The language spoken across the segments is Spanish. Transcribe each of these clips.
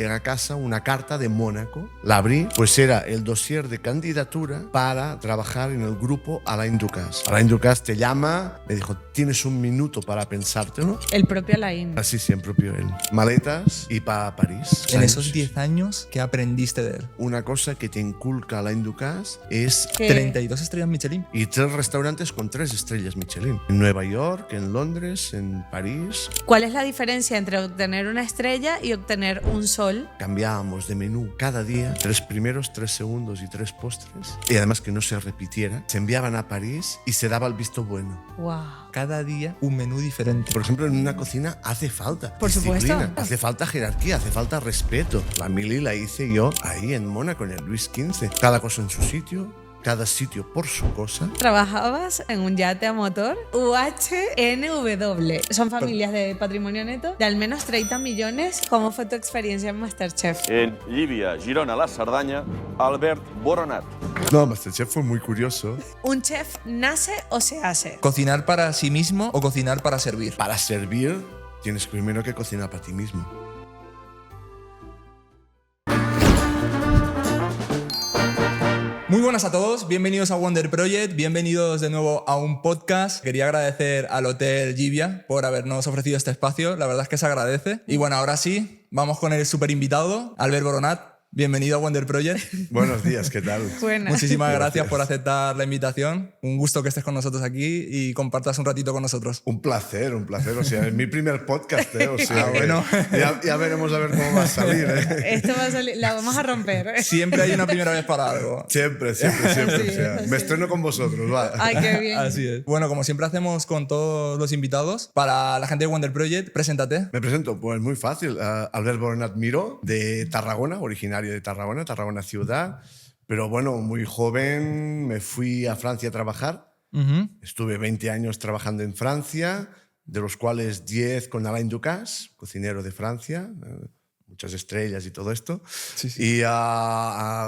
llega a casa una carta de Mónaco. La abrí, pues era el dossier de candidatura para trabajar en el grupo Alain Ducasse. Alain Ducasse te llama, me dijo, tienes un minuto para pensártelo. El propio Alain. Así sí, el propio él. Maletas y para París. En esos 10 años, ¿qué aprendiste de él? Una cosa que te inculca Alain Ducasse es... ¿Qué? 32 estrellas Michelin. Y 3 restaurantes con 3 estrellas Michelin. En Nueva York, en Londres, en París. ¿Cuál es la diferencia entre obtener una estrella y obtener un sol? Cambiábamos de menú cada día, 3 primeros, 3 segundos y 3 postres. Y además que no se repitiera. Se enviaban a París y se daba el visto bueno. ¡Wow! Cada día un menú diferente. Por ejemplo, en una cocina hace falta Por disciplina, supuesto. hace falta jerarquía, hace falta respeto. La mili la hice yo ahí en Mónaco, en el Luis XV. Cada cosa en su sitio, cada sitio por su cosa. ¿Trabajabas en un yate a motor? UHNW. Son familias de patrimonio neto de al menos 30 millones. ¿Cómo fue tu experiencia en Masterchef? En Llívia, Girona, la Cerdanya, Albert Boronat. No, Masterchef fue muy curioso. ¿Un chef nace o se hace? ¿Cocinar para sí mismo o cocinar para servir? Para servir, tienes primero que cocinar para ti mismo. Muy buenas a todos, bienvenidos a Wonder Project, bienvenidos de nuevo a un podcast. Quería agradecer al Hotel Llívia por habernos ofrecido este espacio, la verdad es que se agradece. Y bueno, ahora sí, vamos con el super invitado, Albert Boronat. Bienvenido a Wonder Project. Buenos días, ¿qué tal? Buenas. Muchísimas gracias por aceptar la invitación. Un gusto que estés con nosotros aquí y compartas un ratito con nosotros. Un placer, un placer. O sea, es mi primer podcast, ¿eh? O sea, bueno. Ya veremos a ver cómo va a salir, ¿eh? Esto va a salir, la vamos a romper. Siempre hay una primera vez para algo. Siempre. Sí, O sea, sí. me estreno con vosotros, va. Ay, qué bien. Así es. Bueno, como siempre hacemos con todos los invitados, para la gente de Wonder Project, preséntate. Me presento, pues muy fácil. Albert Boronat Miró, de Tarragona, originario de Tarragona ciudad. Pero bueno, muy joven me fui a Francia a trabajar. Estuve 20 años trabajando en Francia, de los cuales 10 con Alain Ducasse, cocinero de Francia, muchas estrellas y todo esto. Sí. Y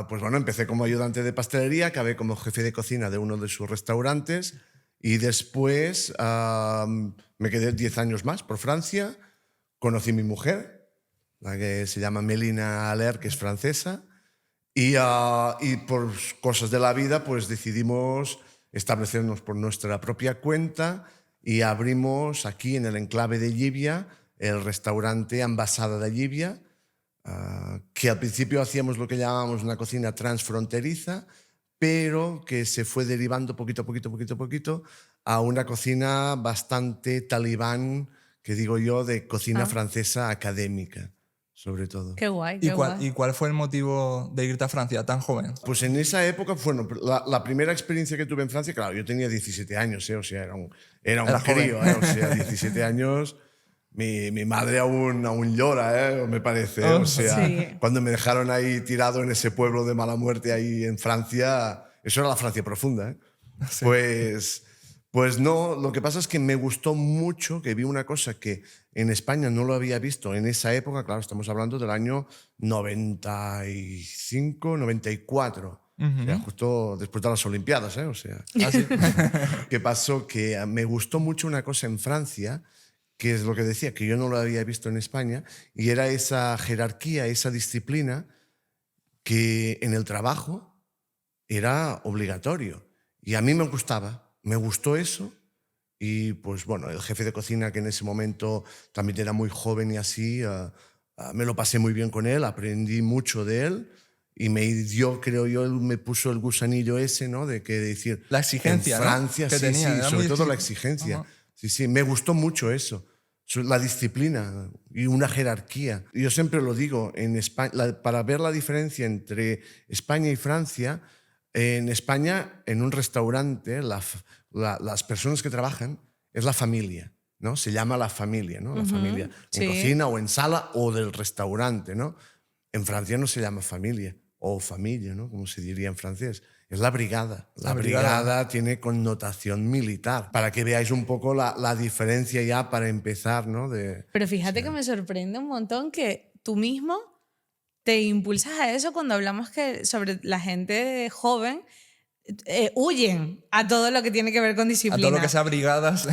pues bueno, empecé como ayudante de pastelería, acabé como jefe de cocina de uno de sus restaurantes y después me quedé 10 años más por Francia. Conocí a mi mujer, la que se llama Mélina Aller, que es francesa. Y por cosas de la vida, pues decidimos establecernos por nuestra propia cuenta y abrimos aquí en el enclave de Llívia el restaurante Ambasada de Llívia, que al principio hacíamos lo que llamábamos una cocina transfronteriza, pero que se fue derivando poquito a poquito a una cocina bastante talibán, que digo yo, de cocina francesa académica. Sobre todo. Qué guay, qué guay. ¿Y cuál fue el motivo de irte a Francia tan joven? Pues en esa época, bueno, la primera experiencia que tuve en Francia, claro, yo tenía 17 años, o sea, era un crío, o sea, 17 años. Mi madre aún llora, me parece. O sea, sí. Cuando me dejaron ahí tirado en ese pueblo de mala muerte ahí en Francia, eso era la Francia profunda, Sí. Pues no, lo que pasa es que me gustó mucho, que vi una cosa que en España no lo había visto en esa época, claro, estamos hablando del año 95, 94, o sea, justo después de las Olimpiadas, o sea. ¿Qué pasó? Que me gustó mucho una cosa en Francia, que es lo que decía, que yo no lo había visto en España, y era esa jerarquía, esa disciplina que en el trabajo era obligatorio. Y a mí me gustó eso. Y pues bueno, el jefe de cocina, que en ese momento también era muy joven y así, me lo pasé muy bien con él, aprendí mucho de él y me dio, creo yo, me puso el gusanillo ese, ¿no? De que decir... La exigencia, en Francia, ¿no? Que sí, tenía, era sobre muy todo la exigente. exigencia. Ajá. Sí, me gustó mucho eso. La disciplina y una jerarquía. Yo siempre lo digo, en España, para ver la diferencia entre España y Francia, en España, en un restaurante, las personas que trabajan es la familia, ¿no? Se llama la familia, ¿no? La familia en cocina o en sala o del restaurante, ¿no? En Francia no se llama familia o familia, ¿no? Como se diría en francés. Es la brigada. La brigada tiene connotación militar. Para que veáis un poco la diferencia ya para empezar, ¿no? Pero fíjate que me sorprende un montón que tú mismo te impulsas a eso cuando hablamos que sobre la gente joven huyen a todo lo que tiene que ver con disciplina. A todo lo que sea brigadas.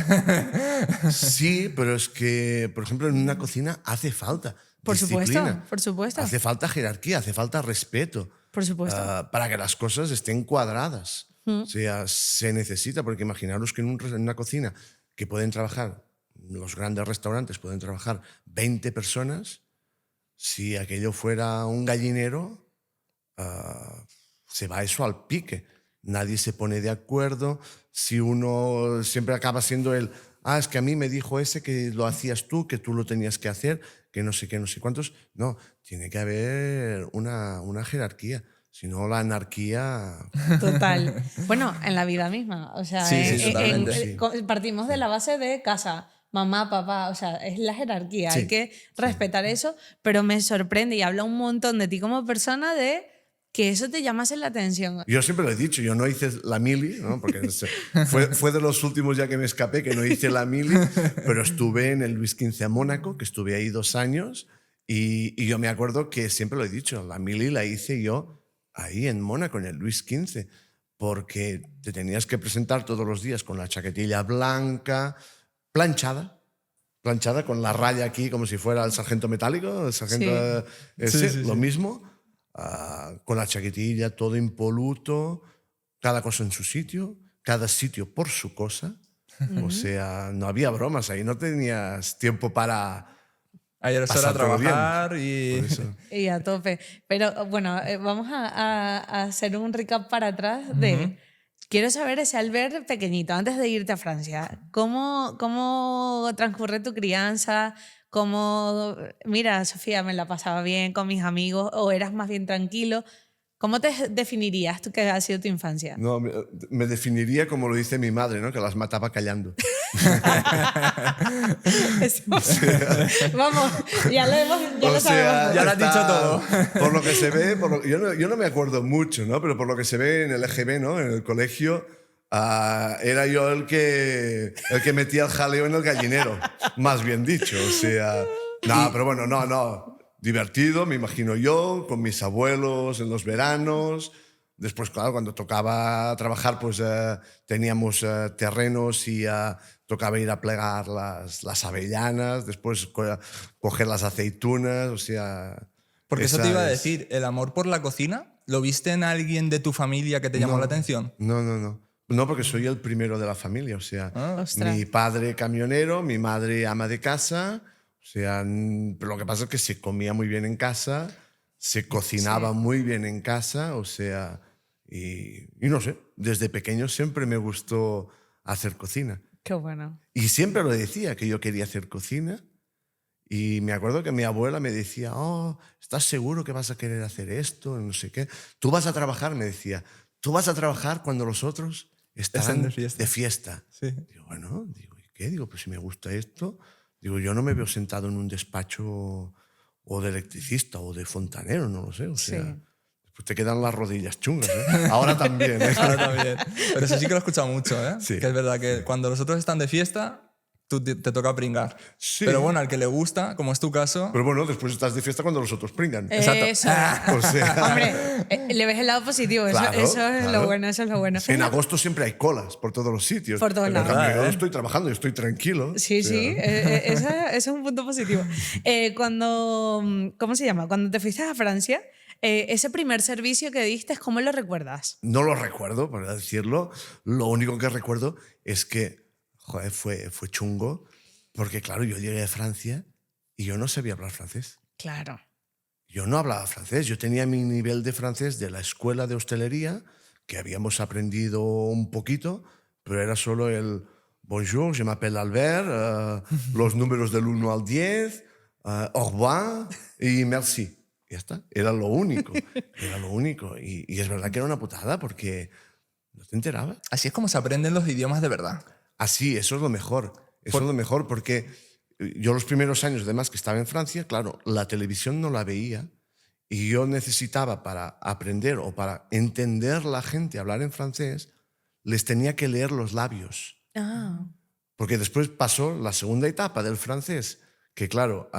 Sí, pero es que, por ejemplo, en una cocina hace falta Por disciplina. supuesto, por supuesto. Hace falta jerarquía, hace falta respeto. Por supuesto. Para que las cosas estén cuadradas. O sea, se necesita, porque imaginaros que en una cocina que pueden trabajar, los grandes restaurantes pueden trabajar 20 personas, si aquello fuera un gallinero, se va eso al pique. Nadie se pone de acuerdo. Si uno siempre acaba siendo es que a mí me dijo ese que lo hacías tú, que tú lo tenías que hacer, que no sé qué, no sé cuántos. No, tiene que haber una jerarquía. Si no, la anarquía... Total. Bueno, en la vida misma. O sea, Sí, sí, totalmente. Sí. Partimos de la base de casa. Mamá, papá, o sea, es la jerarquía. Sí, Hay que respetar eso, pero me sorprende y habla un montón de ti como persona de que eso te llamase la atención. Yo siempre lo he dicho, yo no hice la mili, ¿no? Porque fue de los últimos ya que me escapé, que no hice la mili, pero estuve en el Luis XV a Mónaco, que estuve ahí 2 años, y yo me acuerdo que siempre lo he dicho, la mili la hice yo ahí en Mónaco, en el Luis XV, porque te tenías que presentar todos los días con la chaquetilla blanca, planchada con la raya aquí como si fuera el sargento metálico, el sargento Sí. lo mismo, con la chaquetilla, todo impoluto, cada cosa en su sitio, cada sitio por su cosa. O sea, no había bromas ahí, no tenías tiempo para... Ayer es hora de pasártelo bien. trabajar y... Por eso. Y a tope. Pero bueno, vamos a hacer un recap para atrás de... Quiero saber ese Albert pequeñito, antes de irte a Francia. ¿Cómo transcurre tu crianza? ¿Cómo, mira, Sofía, me la pasaba bien con mis amigos o eras más bien tranquilo? ¿Cómo te definirías tú que ha sido tu infancia? No, me definiría como lo dice mi madre, ¿no? Que las mataba callando. Eso. Vamos, ya lo O sea, sabemos. Ya lo has dicho todo. Por lo que se ve, yo no me acuerdo mucho, ¿no? Pero por lo que se ve en el EGB, ¿no? En el colegio, era yo el que metía el jaleo en el gallinero, más bien dicho. O sea, no, pero bueno, no. Divertido, me imagino yo, con mis abuelos en los veranos. Después, claro, cuando tocaba trabajar, pues teníamos terrenos y tocaba ir a plegar las avellanas, después coger las aceitunas, o sea... Porque eso esa te iba a es- decir, ¿el amor por la cocina lo viste en alguien de tu familia que te llamó la atención? No. No, porque soy el primero de la familia, o sea, Ostras. mi padre camionero, mi madre ama de casa, o sea, pero lo que pasa es que se comía muy bien en casa, se cocinaba muy bien en casa, o sea, y no sé, desde pequeño siempre me gustó hacer cocina. Qué bueno. Y siempre lo decía, que yo quería hacer cocina. Y me acuerdo que mi abuela me decía, ¿estás seguro que vas a querer hacer esto? No sé qué. Tú vas a trabajar, me decía, tú vas a trabajar cuando los otros estarán de fiesta. Sí. Digo, bueno, ¿y qué? Digo, pues si me gusta esto, digo, yo no me veo sentado en un despacho o de electricista o de fontanero, no lo sé. O sea, Sí. después te quedan las rodillas chungas, ¿eh? Ahora también, ¿eh? Ahora también. Pero eso sí que lo he escuchado mucho, ¿eh? Sí. Que es verdad que cuando los otros están de fiesta, tú te toca pringar. Sí. Pero bueno, al que le gusta, como es tu caso... Pero bueno, después estás de fiesta cuando los otros pringan. Exacto. Eso. O sea, Hombre, le ves el lado positivo. Claro, eso es claro. lo bueno, eso es lo bueno. en agosto siempre hay colas por todos los sitios. Por todos En lados. cambio, yo ¿eh? estoy trabajando, yo estoy tranquilo. Sí, O sea, sí, ese es un punto positivo. ¿Cómo se llama? Cuando te fuiste a Francia, ese primer servicio que diste, ¿cómo lo recuerdas? No lo recuerdo, para decirlo. Lo único que recuerdo es que joder, fue chungo, porque claro, yo llegué a Francia y yo no sabía hablar francés. Claro. Yo no hablaba francés, yo tenía mi nivel de francés de la escuela de hostelería, que habíamos aprendido un poquito, pero era solo el bonjour, je m'appelle Albert, los números del 1 al 10, au revoir y merci. Ya está, era lo único. Era lo único. Y es verdad que era una putada porque no te enterabas. Así es como se aprenden los idiomas de verdad. Así, eso es lo mejor. Eso es lo mejor porque yo los primeros años, además, que estaba en Francia, claro, la televisión no la veía y yo necesitaba para aprender o para entender la gente hablar en francés, les tenía que leer los labios. Ah, Porque después pasó la segunda etapa del francés, que claro,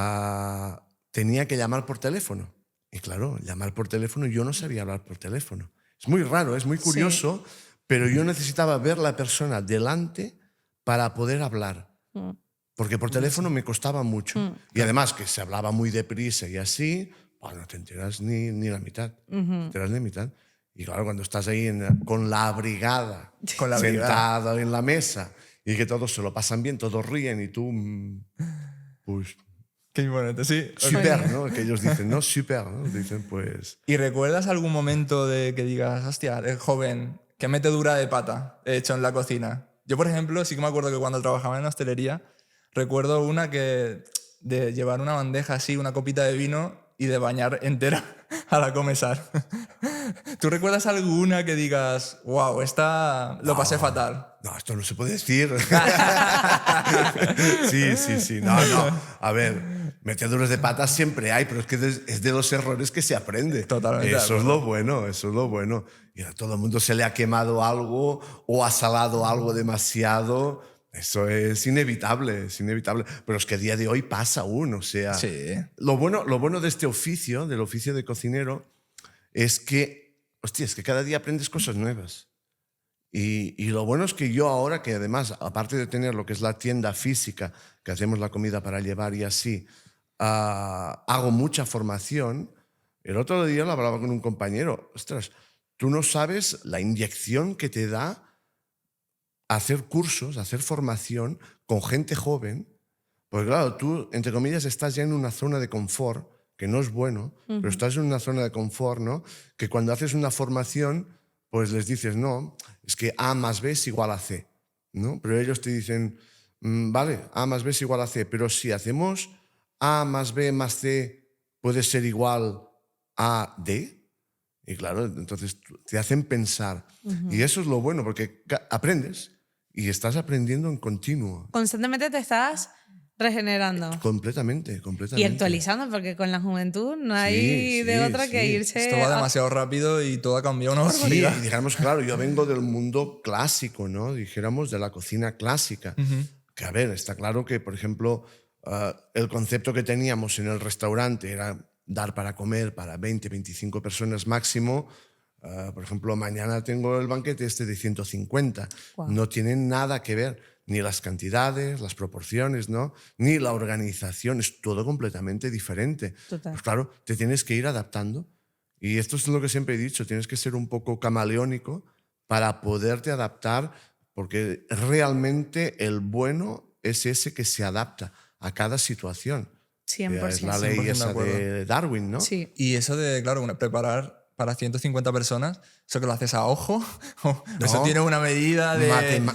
tenía que llamar por teléfono. Y claro, llamar por teléfono, yo no sabía hablar por teléfono. Es muy raro, es muy curioso, pero yo necesitaba ver la persona delante para poder hablar. porque por teléfono me costaba mucho. Y además que se hablaba muy deprisa y así, pues no te enteras ni la mitad. Te enteras ni la mitad. Y claro, cuando estás ahí con la brigada, Con la brigada. sentado en la mesa, y que todos se lo pasan bien, todos ríen y tú, pues, Qué bonito, sí. super, ¿no? Que ellos dicen, ¿no? Super, ¿no? Dicen, pues... ¿Y recuerdas algún momento de que digas, hostia, el joven, qué metedura de pata he hecho en la cocina? Yo, por ejemplo, sí que me acuerdo que cuando trabajaba en hostelería, recuerdo una que de llevar una bandeja así, una copita de vino y de bañar entera a la comensal. ¿Tú recuerdas alguna que digas, wow, esta lo pasé fatal? No, esto no se puede decir. Sí. No. A ver, meteduras de patas siempre hay, pero es que es de los errores que se aprende. Totalmente. Eso es lo bueno, eso es lo bueno. Y a todo el mundo se le ha quemado algo o ha salado algo demasiado. Eso es inevitable, es inevitable. Pero es que a día de hoy pasa aún, o sea... Sí. Lo bueno de este oficio, del oficio de cocinero, es que, hostia, es que cada día aprendes cosas nuevas. Y lo bueno es que yo ahora, que además, aparte de tener lo que es la tienda física, que hacemos la comida para llevar y así, hago mucha formación. El otro día lo hablaba con un compañero. Ostras, tú no sabes la inyección que te da hacer cursos, hacer formación con gente joven. Porque claro, tú, entre comillas, estás ya en una zona de confort, que no es bueno, pero estás en una zona de confort, ¿no? Que cuando haces una formación, pues les dices, no, es que A más B es igual a C, ¿no? Pero ellos te dicen, vale, A más B es igual a C, pero si hacemos A más B más C puede ser igual a D. Y claro, entonces te hacen pensar. Y eso es lo bueno, porque aprendes y estás aprendiendo en continuo. Constantemente te estás regenerando. Completamente. Y actualizando, porque con la juventud no hay Sí, de sí, otra que sí. irse... Esto va demasiado rápido y todo ha cambiado una barbaridad. Sí, y digamos, claro, yo vengo del mundo clásico, ¿no? Dijéramos de la cocina clásica. Que a ver, está claro que, por ejemplo, el concepto que teníamos en el restaurante era dar para comer para 20, 25 personas máximo. Por ejemplo, mañana tengo el banquete de 150. Wow. No tiene nada que ver ni las cantidades, las proporciones, ¿no? Ni la organización. Es todo completamente diferente. Total. Pues claro, te tienes que ir adaptando. Y esto es lo que siempre he dicho, tienes que ser un poco camaleónico para poderte adaptar, porque realmente el bueno es ese que se adapta a cada situación. 100%. Es la ley 100% de esa acuerdo. de Darwin, ¿no? Sí. Y eso de, claro, preparar para 150 personas, ¿eso que lo haces a ojo? ¿O eso tiene una medida de...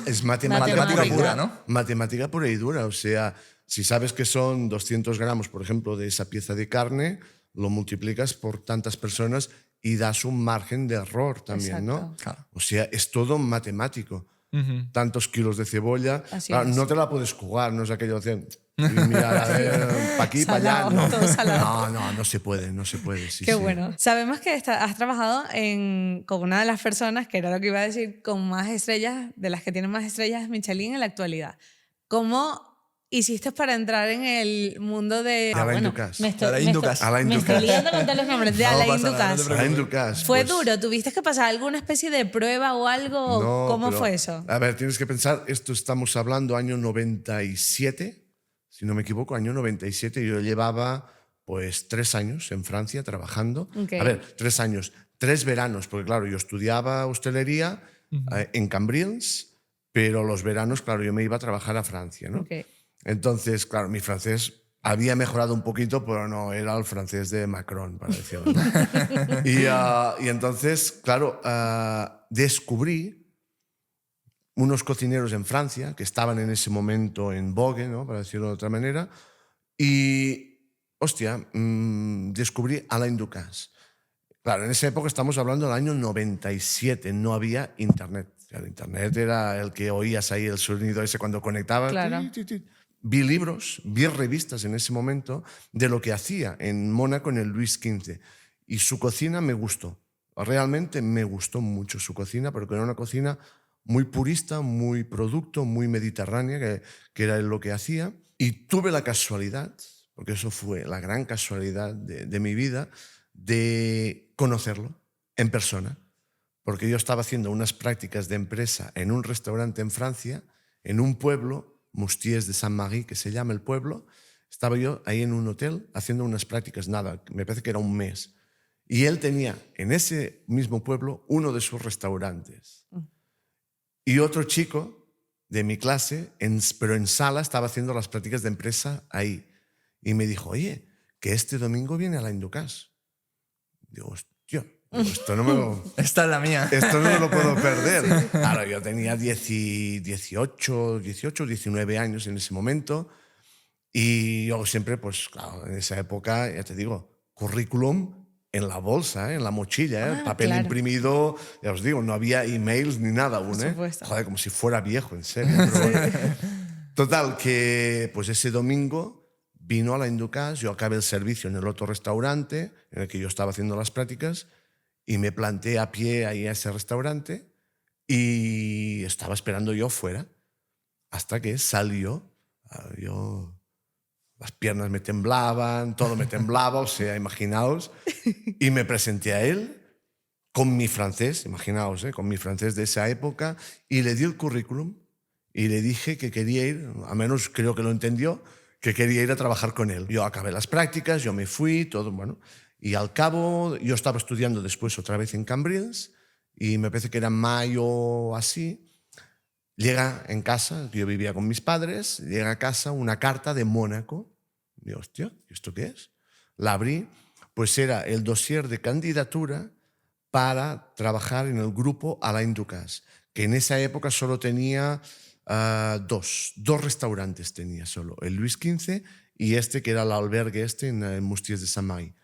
Es matemática Matemática pura, ¿no? Matemática pura y dura. O sea, si sabes que son 200 gramos, por ejemplo, de esa pieza de carne, lo multiplicas por tantas personas y das un margen de error también, ¿no? Exacto. Claro. O sea, es todo matemático. Tantos kilos de cebolla. Así Claro, es. no te la puedes jugar, no es aquello de mirar, para aquí, para allá. Salado, todo salado. No se puede, no se puede. Sí, Qué sí. bueno. Sabemos que has trabajado con una de las personas, que era lo que iba a decir, con más estrellas, de las que tienen más estrellas Michelin en la actualidad. ¿Cómo hiciste para entrar en el mundo de... Alain Ducasse. Me estoy, Alain Ducasse. Alain me estoy Ducasse. liando con todos los nombres de No Alain pasa nada, no te Ducasse. preocupes. Alain Ducasse. ¿Fue pues, duro? ¿Tuviste que pasar alguna especie de prueba o algo? no, ¿Cómo pero, fue eso? A ver, tienes que pensar, esto estamos hablando año 97, si no me equivoco, año 97. Yo llevaba pues 3 años en Francia trabajando. Ok. A ver, 3 años, 3 veranos, porque claro, yo estudiaba hostelería en Cambrils, pero los veranos, claro, yo me iba a trabajar a Francia, ¿no? Ok. Entonces, claro, mi francés había mejorado un poquito, pero no era el francés de Macron, para decirlo, ¿no? y entonces, claro, descubrí unos cocineros en Francia que estaban en ese momento en vogue, ¿no? Para decirlo de otra manera, y, hostia, descubrí Alain Ducasse. Claro, en esa época estamos hablando del año 97, no había internet. El internet era el que oías ahí el sonido ese cuando conectabas. Claro. Vi libros, vi revistas en ese momento de lo que hacía en Mónaco en el Luis XV. Y su cocina me gustó. Realmente me gustó mucho su cocina, porque era una cocina muy purista, muy producto, muy mediterránea, que era lo que hacía. Y tuve la casualidad, porque eso fue la gran casualidad de mi vida, de conocerlo en persona. Porque yo estaba haciendo unas prácticas de empresa en un restaurante en Francia, en un pueblo Mustiers de Saint-Marie, que se llama el pueblo. Estaba yo ahí en un hotel haciendo unas prácticas, nada, me parece que era un mes. Y él tenía en ese mismo pueblo uno de sus restaurantes. Y otro chico de mi clase, pero en sala, estaba haciendo las prácticas de empresa ahí. Y me dijo, oye, que este domingo viene a la Inducas. Digo, hostia, esto no me lo... Esta es la mía. Esto no me lo puedo perder. Claro, yo tenía 18, 19 años en ese momento y yo siempre, pues claro, en esa época, ya te digo, currículum en la bolsa, en la mochilla, papel claro. imprimido, ya os digo, no había emails ni nada aún. Por supuesto. Joder, como si fuera viejo, en serio. Pero bueno. Total, que pues ese domingo vino a la Inducas, yo acabé el servicio en el otro restaurante en el que yo estaba haciendo las prácticas y me planté a pie ahí a ese restaurante y estaba esperando yo fuera hasta que salió. Yo, las piernas me temblaban, todo me temblaba, o sea, imaginaos. Y me presenté a él con mi francés, imaginaos, con mi francés de esa época, y le di el currículum y le dije que quería ir, al menos creo que lo entendió, que quería ir a trabajar con él. Yo acabé las prácticas, yo me fui, todo, bueno. Y al cabo, yo estaba estudiando después otra vez en Cambrils y me parece que era mayo así. Llega en casa, yo vivía con mis padres, llega a casa una carta de Mónaco. Digo, hostia, ¿esto qué es? La abrí, pues era el dossier de candidatura para trabajar en el grupo Alain Ducasse, que en esa época solo tenía dos restaurantes tenía solo, el Luis XV y este que era el albergue en Mustiers de Saint-Marie.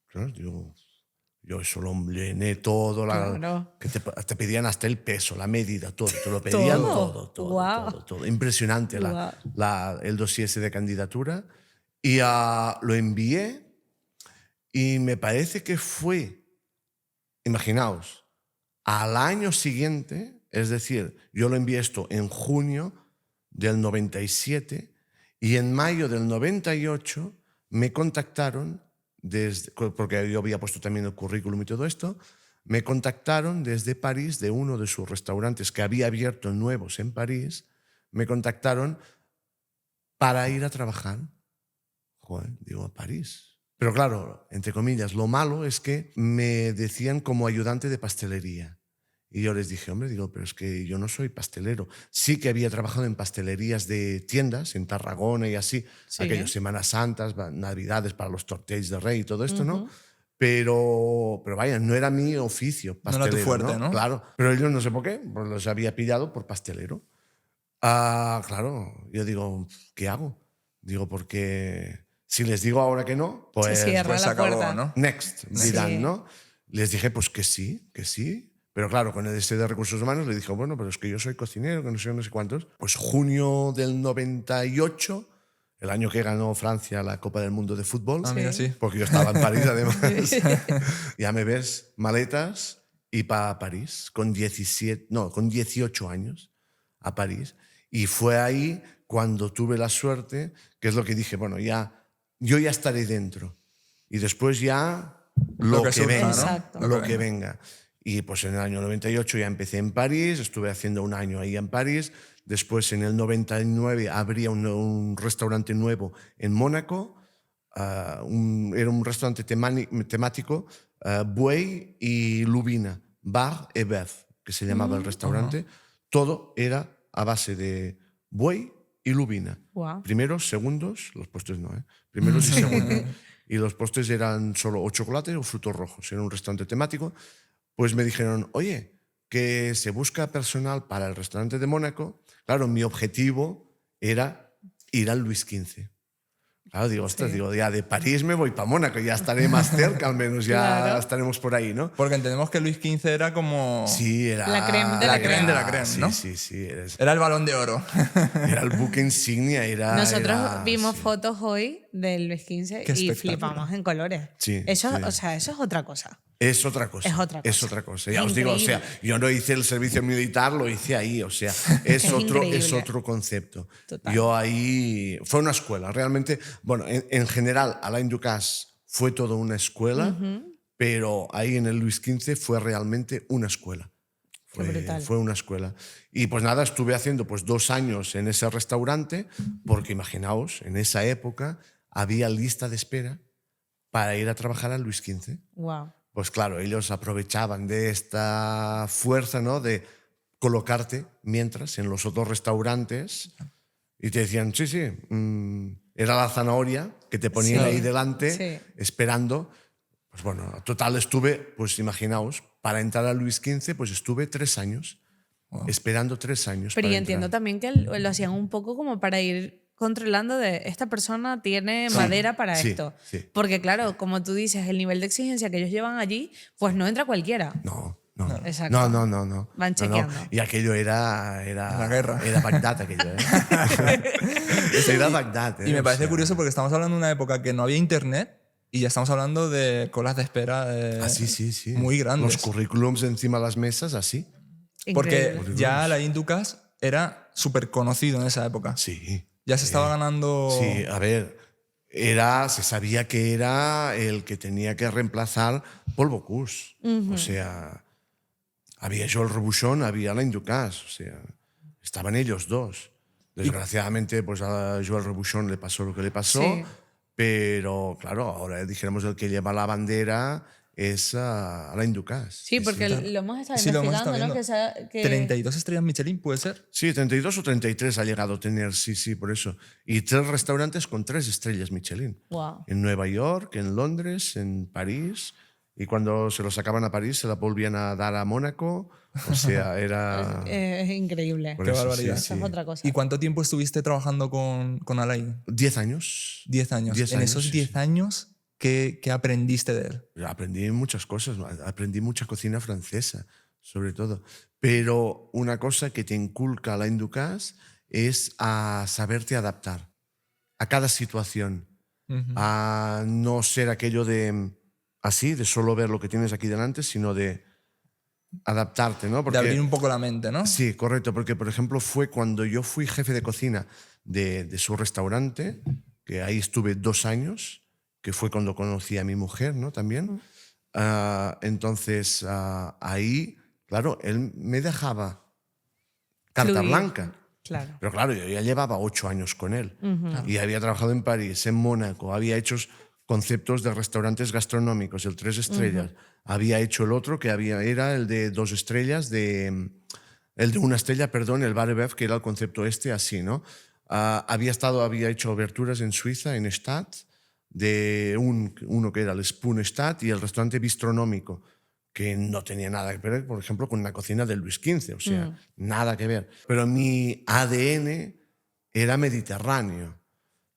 Claro, yo eso lo llené todo, Claro. que te pedían hasta el peso, la medida, todo, te lo pedían ¿Todo? todo. Guau. Todo. Impresionante Guau. el dossier ese de candidatura. Y lo envié y me parece que fue, imaginaos, al año siguiente, es decir, yo lo envié esto en junio del 97 y en mayo del 98 me contactaron porque yo había puesto también el currículum y todo esto, me contactaron desde París, de uno de sus restaurantes que había abierto nuevos en París, me contactaron para ir a trabajar. Joder, digo, a París. Pero claro, entre comillas, lo malo es que me decían como ayudante de pastelería. Y yo les dije, hombre, digo, pero es que yo no soy pastelero. Sí que había trabajado en pastelerías de tiendas, en Tarragona y así, Sí. aquellos Semanas Santas, Navidades para los tortells de rey y todo esto, ¿no? Pero vaya, no era mi oficio pastelero. No era tu fuerte, ¿no? Claro, pero ellos no sé por qué, pues los había pillado por pastelero. Claro, yo digo, ¿qué hago? Digo, porque si les digo ahora que no, pues, Se cierra pues se la acabó, puerta. ¿no? next, dirán, Sí. ¿no? Les dije, pues que sí. Pero claro, con el de recursos humanos le dije, bueno, pero es que yo soy cocinero, que no sé cuántos. Pues junio del 98, el año que ganó Francia la Copa del Mundo de fútbol, Ah, mira, sí. porque yo estaba en París además, ya me ves, maletas y para París, con 18 años a París. Y fue ahí cuando tuve la suerte, que es lo que dije, bueno, yo ya estaré dentro. Y después ya lo que surja, venga. ¿no? Exacto. Lo que venga. Y pues en el año 98 ya empecé en París, estuve haciendo un año ahí en París. Después en el 99 abría un restaurante nuevo en Mónaco. Era un restaurante temático, Buey y Lubina, Bar et Bœuf, que se llamaba el restaurante. Todo era a base de buey y lubina. Guau. Primeros, segundos, los postres no, primeros y segundos. Y los postres eran solo o chocolate o frutos rojos. Era un restaurante temático. Pues me dijeron, oye, que se busca personal para el restaurante de Mónaco. Claro, mi objetivo era ir al Luis XV. Claro, digo, ostras, digo, ya de París me voy para Mónaco, ya estaré más cerca, al menos ya Claro. estaremos por ahí, ¿no? Porque entendemos que Luis XV era como... Sí, era... La creme de la creme de la creme, sí, ¿no? Sí. Era el Balón de Oro. Era el buque insignia, era... Nosotros vimos sí. fotos hoy del Luis XV Qué y espectáculo. flipamos en colores. Sí, Eso, sí. o sea, eso es otra cosa. Es otra cosa. Es otra cosa. Es otra cosa. Ya Es os digo, o sea, increíble. yo no hice el servicio militar, lo hice ahí, o sea, es increíble. otro concepto. Total. Yo ahí... Fue una escuela, realmente. Bueno, en general, Alain Ducasse fue toda una escuela, pero ahí en el Luis XV fue realmente una escuela. Qué brutal. Fue una escuela. Y pues nada, estuve haciendo pues 2 años en ese restaurante, porque imaginaos, en esa época había lista de espera para ir a trabajar al Luis XV. Wow. Pues claro, ellos aprovechaban de esta fuerza, ¿no? De colocarte mientras en los otros restaurantes y te decían, sí, sí, era la zanahoria que te ponían Sí, ahí delante sí. esperando. Pues bueno, total estuve, pues imaginaos, para entrar al Luis XV, pues estuve 3 años, esperando 3 años. Pero para yo entiendo entrar. también que lo hacían un poco como para ir controlando de esta persona tiene madera para sí, esto. sí. Porque claro, como tú dices, el nivel de exigencia que ellos llevan allí, pues no entra cualquiera. No, no, Exacto. no. Van No, chequeando. Y aquello era La guerra. Era Bagdad aquello, ¿eh? Eso era Bagdad, ¿eh? Y me O parece sea, curioso porque estamos hablando de una época que no había internet y ya estamos hablando de colas de espera sí. muy grandes. Los currículums encima de las mesas, así. Porque Increíble. ya Alain Ducasse era súper conocido en esa época. Sí. Ya se estaba ganando... Sí, a ver, se sabía que era el que tenía que reemplazar Paul Bocuse. O sea, había Joel Robuchon, había Alain Ducasse. O sea, estaban ellos dos. Desgraciadamente, pues a Joel Robuchon le pasó lo que le pasó. Sí. Pero, claro, ahora dijéramos el que lleva la bandera es Alain Ducasse. Sí, porque lo hemos estado Sí, lo hemos investigando, estado ¿no? viendo. Que 32 estrellas Michelin, ¿puede ser? Sí, 32 o 33 ha llegado a tener, sí, por eso. Y 3 restaurantes con 3 estrellas Michelin. Wow. En Nueva York, en Londres, en París. Y cuando se lo sacaban a París, se la volvían a dar a Mónaco. O sea, era... Es increíble. Por Qué eso, barbaridad. Eso es otra cosa. ¿Y cuánto tiempo estuviste trabajando con Alain? 10 años. 10 años. 10 en años, esos sí, 10 años, ¿qué aprendiste de él? Aprendí muchas cosas. Aprendí mucha cocina francesa, sobre todo. Pero una cosa que te inculca Alain Ducasse es a saberte adaptar a cada situación. A no ser aquello de así, de solo ver lo que tienes aquí delante, sino de adaptarte, ¿no? De abrir un poco la mente, ¿no? Sí, correcto, porque por ejemplo fue cuando yo fui jefe de cocina de su restaurante, que ahí estuve 2 años, que fue cuando conocí a mi mujer, ¿no? También. Entonces ahí, claro, él me dejaba carta Fluir. blanca. Claro. Pero claro, yo ya llevaba 8 años con él y había trabajado en París, en Mónaco, había hecho conceptos de restaurantes gastronómicos, el 3 estrellas. Había hecho el otro que era el de 2 estrellas, el de 1 estrella, perdón, el Bar Beef, que era el concepto así, ¿no? Había hecho aberturas en Suiza, en Stadt, de uno que era el Spoon Stadt y el restaurante bistronómico, que no tenía nada que ver, por ejemplo, con la cocina del Luis XV, o sea, nada que ver. Pero mi ADN era mediterráneo,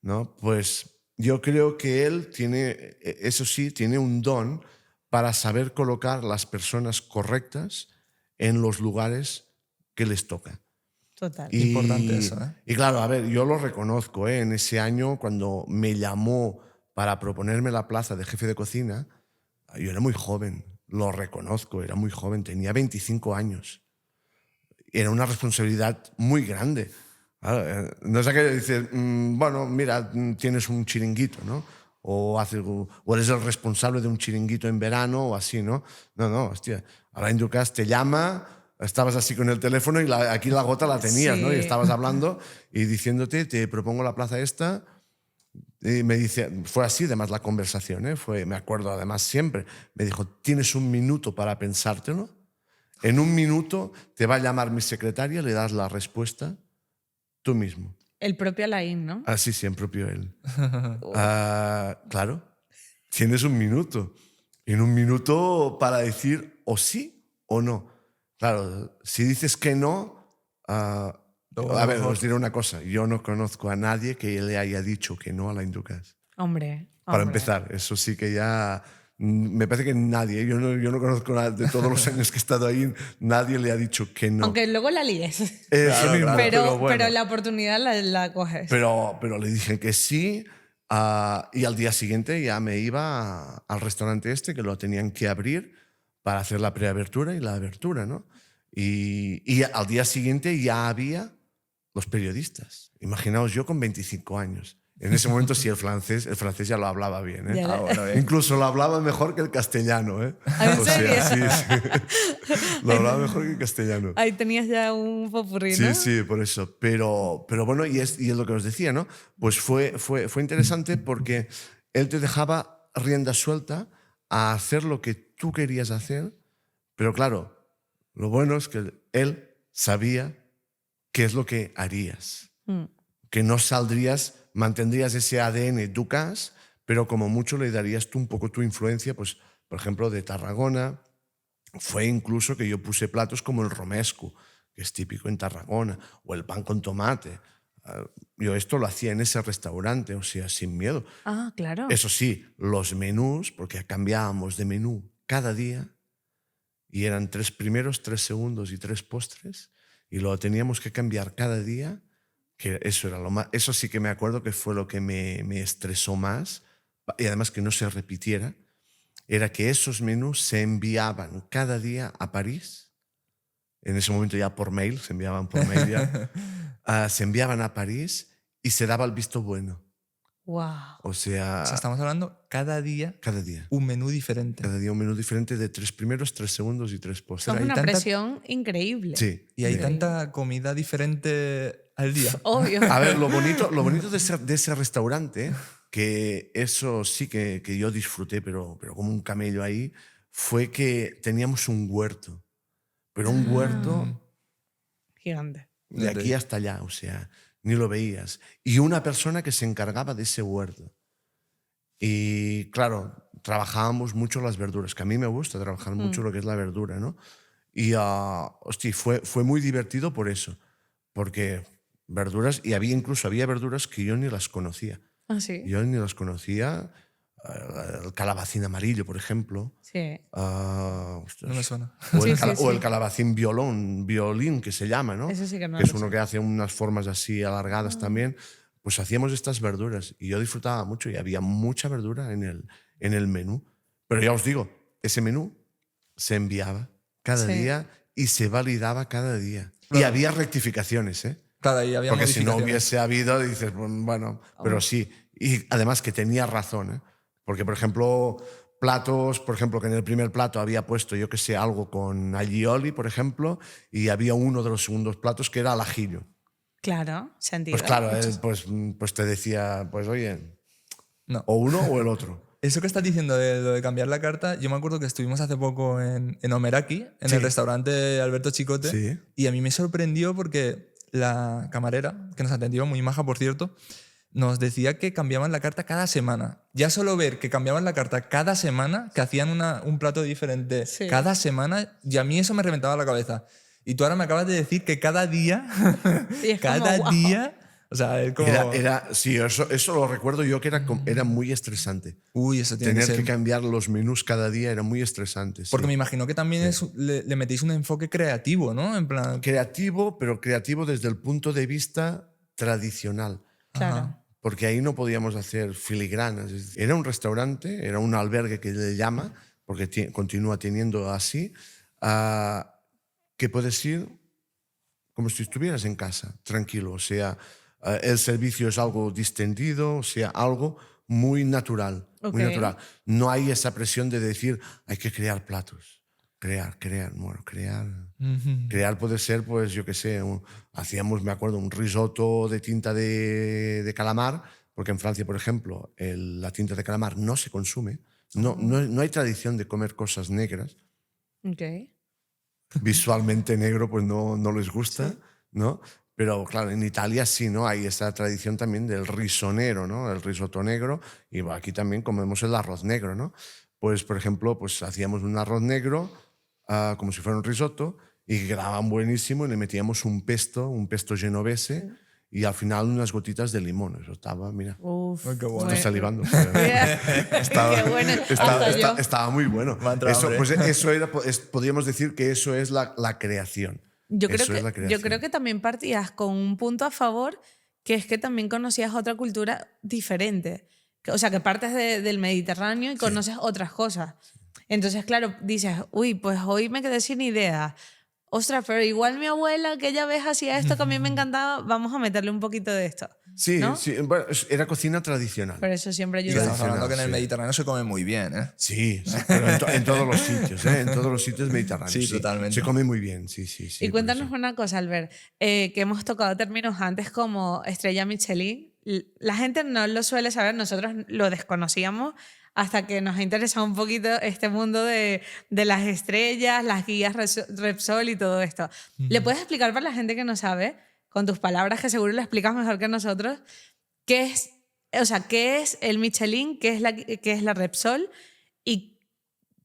¿no? Pues yo creo que él tiene, eso sí, tiene un don para saber colocar las personas correctas en los lugares que les toca. Total. Importante eso, ¿eh? Y claro, a ver, yo lo reconozco, ¿eh? En ese año, cuando me llamó para proponerme la plaza de jefe de cocina, yo era muy joven, lo reconozco, era muy joven, tenía 25 años. Era una responsabilidad muy grande. Claro, no es aquello de decir, bueno, mira, tienes un chiringuito, ¿no? O eres el responsable de un chiringuito en verano o así, ¿no? No, hostia. Alain Ducasse te llama, estabas así con el teléfono y aquí la gota la tenías, Sí. ¿no? Y estabas hablando y diciéndote, te propongo la plaza esta. Y me dice, fue así además la conversación, ¿eh? Me acuerdo además siempre, me dijo, tienes 1 minuto para pensártelo. En 1 minuto te va a llamar mi secretaria, le das la respuesta tú mismo. El propio Alain, ¿no? Así sí, en propio él. Claro, tienes 1 minuto. En 1 minuto para decir o sí o no. Claro, si dices que no, a ver, os diré una cosa. Yo no conozco a nadie que le haya dicho que no a Alain Ducasse. Hombre. Para hombre. empezar, eso sí que ya... Me parece que nadie, yo no conozco de todos los años que he estado ahí, nadie le ha dicho que no. Aunque luego la líes. Eso mismo, Pero, bueno. la oportunidad la coges. Pero le dije que sí y al día siguiente ya me iba al restaurante que lo tenían que abrir para hacer la preabertura y la abertura, ¿no? Y al día siguiente ya había los periodistas. Imaginaos yo con 25 años. En ese momento sí, el francés ya lo hablaba bien. ¿eh? Ya. Bueno, bien. Incluso lo hablaba mejor que el castellano. ¿eh? ¿En serio? Sí. Lo hablaba mejor que el castellano. Ahí tenías ya un popurrí, ¿no? Sí, sí, por eso. Pero bueno, y es lo que os decía, ¿no? Pues fue interesante porque él te dejaba rienda suelta a hacer lo que tú querías hacer, pero claro, lo bueno es que él sabía qué es lo que harías. Que no saldrías, mantendrías ese ADN Ducasse, pero como mucho le darías tú un poco tu influencia, pues, por ejemplo, de Tarragona. Fue incluso que yo puse platos como el romesco, que es típico en Tarragona, o el pan con tomate. Yo esto lo hacía en ese restaurante, o sea, sin miedo. Ah, claro. Eso sí, los menús, porque cambiábamos de menú cada día, y eran 3 primeros, 3 segundos y 3 postres, y lo teníamos que cambiar cada día, que eso era lo más, eso sí que me acuerdo que fue lo que me estresó más, y además que no se repitiera, era que esos menús se enviaban cada día a París, en ese momento ya por mail, se enviaban por mail ya, se enviaban a París y se daba el visto bueno. Wow. O sea, O sea, estamos hablando cada día cada día. un menú diferente. Cada día un menú diferente de 3 primeros, 3 segundos y 3 postres. Son hay una tanta- presión increíble. Sí. Y hay sí. tanta comida diferente al día. Obvio. A ver, lo bonito de ese restaurante, que eso sí que yo disfruté, pero como un camello ahí, fue que teníamos un huerto. Pero un huerto Gigante. de aquí hasta allá, o sea, ni lo veías. Y una persona que se encargaba de ese huerto. Y claro, trabajábamos mucho las verduras, que a mí me gusta trabajar mucho lo que es la verdura, ¿no? Y, hostia, fue muy divertido por eso, porque verduras, y había verduras que yo ni las conocía. Ah, sí. Yo ni las conocía. El calabacín amarillo, por ejemplo. Sí. Ostras. No me suena. O el, Sí, sí, o el sí. calabacín violín, que se llama, ¿no? Eso sí que no Que es lo uno sé. que hace unas formas así alargadas también. Pues hacíamos estas verduras y yo disfrutaba mucho y había mucha verdura en el menú. Pero ya os digo, ese menú se enviaba cada Sí. día y se validaba cada día. Y había rectificaciones, ¿eh? Claro, y había Porque si no modificaciones. hubiese habido, dices, bueno, pero sí. Y además que tenía razón, ¿eh? Porque, por ejemplo, platos, por ejemplo, que en el primer plato había puesto, yo que sé, algo con allioli, por ejemplo, y había uno de los segundos platos que era al ajillo. Claro, sentido. Pues claro, él pues te decía, pues oye, No. o uno o el otro. Eso que estás diciendo de lo de cambiar la carta, yo me acuerdo que estuvimos hace poco en Omeraki, en Sí. el restaurante Alberto Chicote, Sí. y a mí me sorprendió porque la camarera, que nos atendió, muy maja por cierto, nos decía que cambiaban la carta cada semana. Ya solo ver que cambiaban la carta cada semana, que hacían un plato diferente Sí. cada semana, y a mí eso me reventaba la cabeza. Y tú ahora me acabas de decir que cada día, Y es como, cada wow. día, o sea, es como... Sí, eso lo recuerdo yo que era muy estresante. Uy, eso tiene que Tener ser... que cambiar los menús cada día era muy estresante. sí. Porque me imagino que también le metéis un enfoque creativo, ¿no? En plan... Creativo, pero creativo desde el punto de vista tradicional. Claro. Ajá. Porque ahí no podíamos hacer filigranas. Era un restaurante, era un albergue que le llama, porque continúa teniendo así, que puedes ir como si estuvieras en casa, tranquilo. O sea, el servicio es algo distendido, o sea, algo muy natural. Muy Ok. natural. No hay esa presión de decir, hay que crear platos. Crear. Bueno, crear puede ser, pues yo qué sé, hacíamos, me acuerdo, un risotto de tinta de calamar, porque en Francia, por ejemplo, la tinta de calamar no se consume. No hay tradición de comer cosas negras. Ok. Visualmente negro pues no les gusta, ¿no? Pero claro, en Italia sí, ¿no? Hay esa tradición también del risonero, ¿no? El risotto negro, y bueno, aquí también comemos el arroz negro, ¿no? Pues, por ejemplo, pues hacíamos un arroz negro como si fuera un risotto y quedaban buenísimo y le metíamos un pesto genovese y al final unas gotitas de limón. Eso estaba, mira, Uf. Ay, qué bueno. estoy salivando. Qué bueno. Hasta yo. Estaba muy bueno. Me ha entrado Eso, hambre. pues eso era, podríamos decir que eso es la creación. Yo creo, Eso es la que, yo creación. creo que también partías con un punto a favor, que es que también conocías otra cultura diferente. O sea, que partes del Mediterráneo y conoces otras cosas. Entonces, claro, dices, uy, pues hoy me quedé sin idea. Ostras, pero igual mi abuela, aquella vez hacía esto que a mí me encantaba, vamos a meterle un poquito de esto. Sí, ¿no? sí, bueno, era cocina tradicional. Pero eso siempre Y ayuda. estamos hablando que en el sí. Mediterráneo se come muy bien, ¿eh? Sí, sí, pero en todos los sitios, ¿eh? En todos los sitios mediterráneos. Sí, totalmente. Se come muy bien, sí. Y por cuéntanos eso. una cosa, Albert, que hemos tocado términos antes como estrella Michelin. La gente no lo suele saber, nosotros lo desconocíamos hasta que nos ha interesado un poquito este mundo de las estrellas, las guías Repsol y todo esto. ¿Le puedes explicar para la gente que no sabe, con tus palabras que seguro lo explicas mejor que nosotros, qué es el Michelin, qué es la Repsol y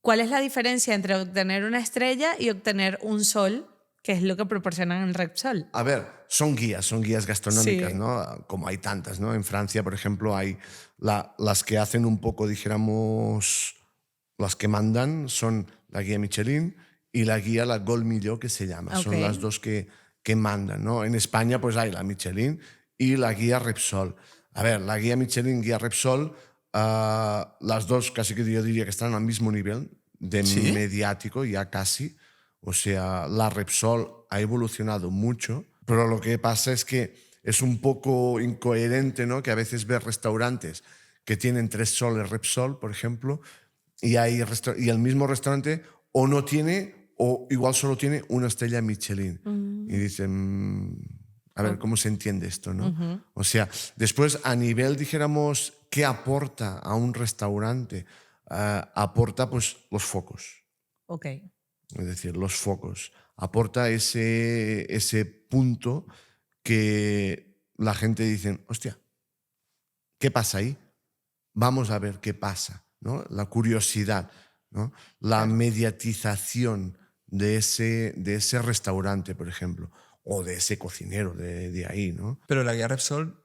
cuál es la diferencia entre obtener una estrella y obtener un sol, que es lo que proporcionan el Repsol? A ver, son guías gastronómicas, Sí. ¿no? Como hay tantas, ¿no? En Francia, por ejemplo, hay las que hacen un poco, dijéramos, las que mandan son la guía Michelin y la guía la Gold Millot, que se llama. Son Ok. las dos que mandan, ¿no? En España, pues hay la Michelin y la guía Repsol. A ver, la guía Michelin, guía Repsol, las dos casi que yo diría que están al mismo nivel de ¿Sí? mediático, ya casi. O sea, la Repsol ha evolucionado mucho, pero lo que pasa es que es un poco incoherente, ¿no? Que a veces ves restaurantes que tienen 3 soles Repsol, por ejemplo, y el mismo restaurante o no tiene o igual solo tiene una estrella Michelin. Y dicen, a ver, ¿cómo se entiende esto, no? O sea, después a nivel, dijéramos, ¿qué aporta a un restaurante? Aporta pues los focos. Ok. Es decir, los focos. Aporta ese punto que la gente dice, hostia, ¿qué pasa ahí? Vamos a ver qué pasa, ¿no? La curiosidad, ¿no? La mediatización de ese restaurante, por ejemplo, o de ese cocinero de ahí, ¿no? Pero la guía Repsol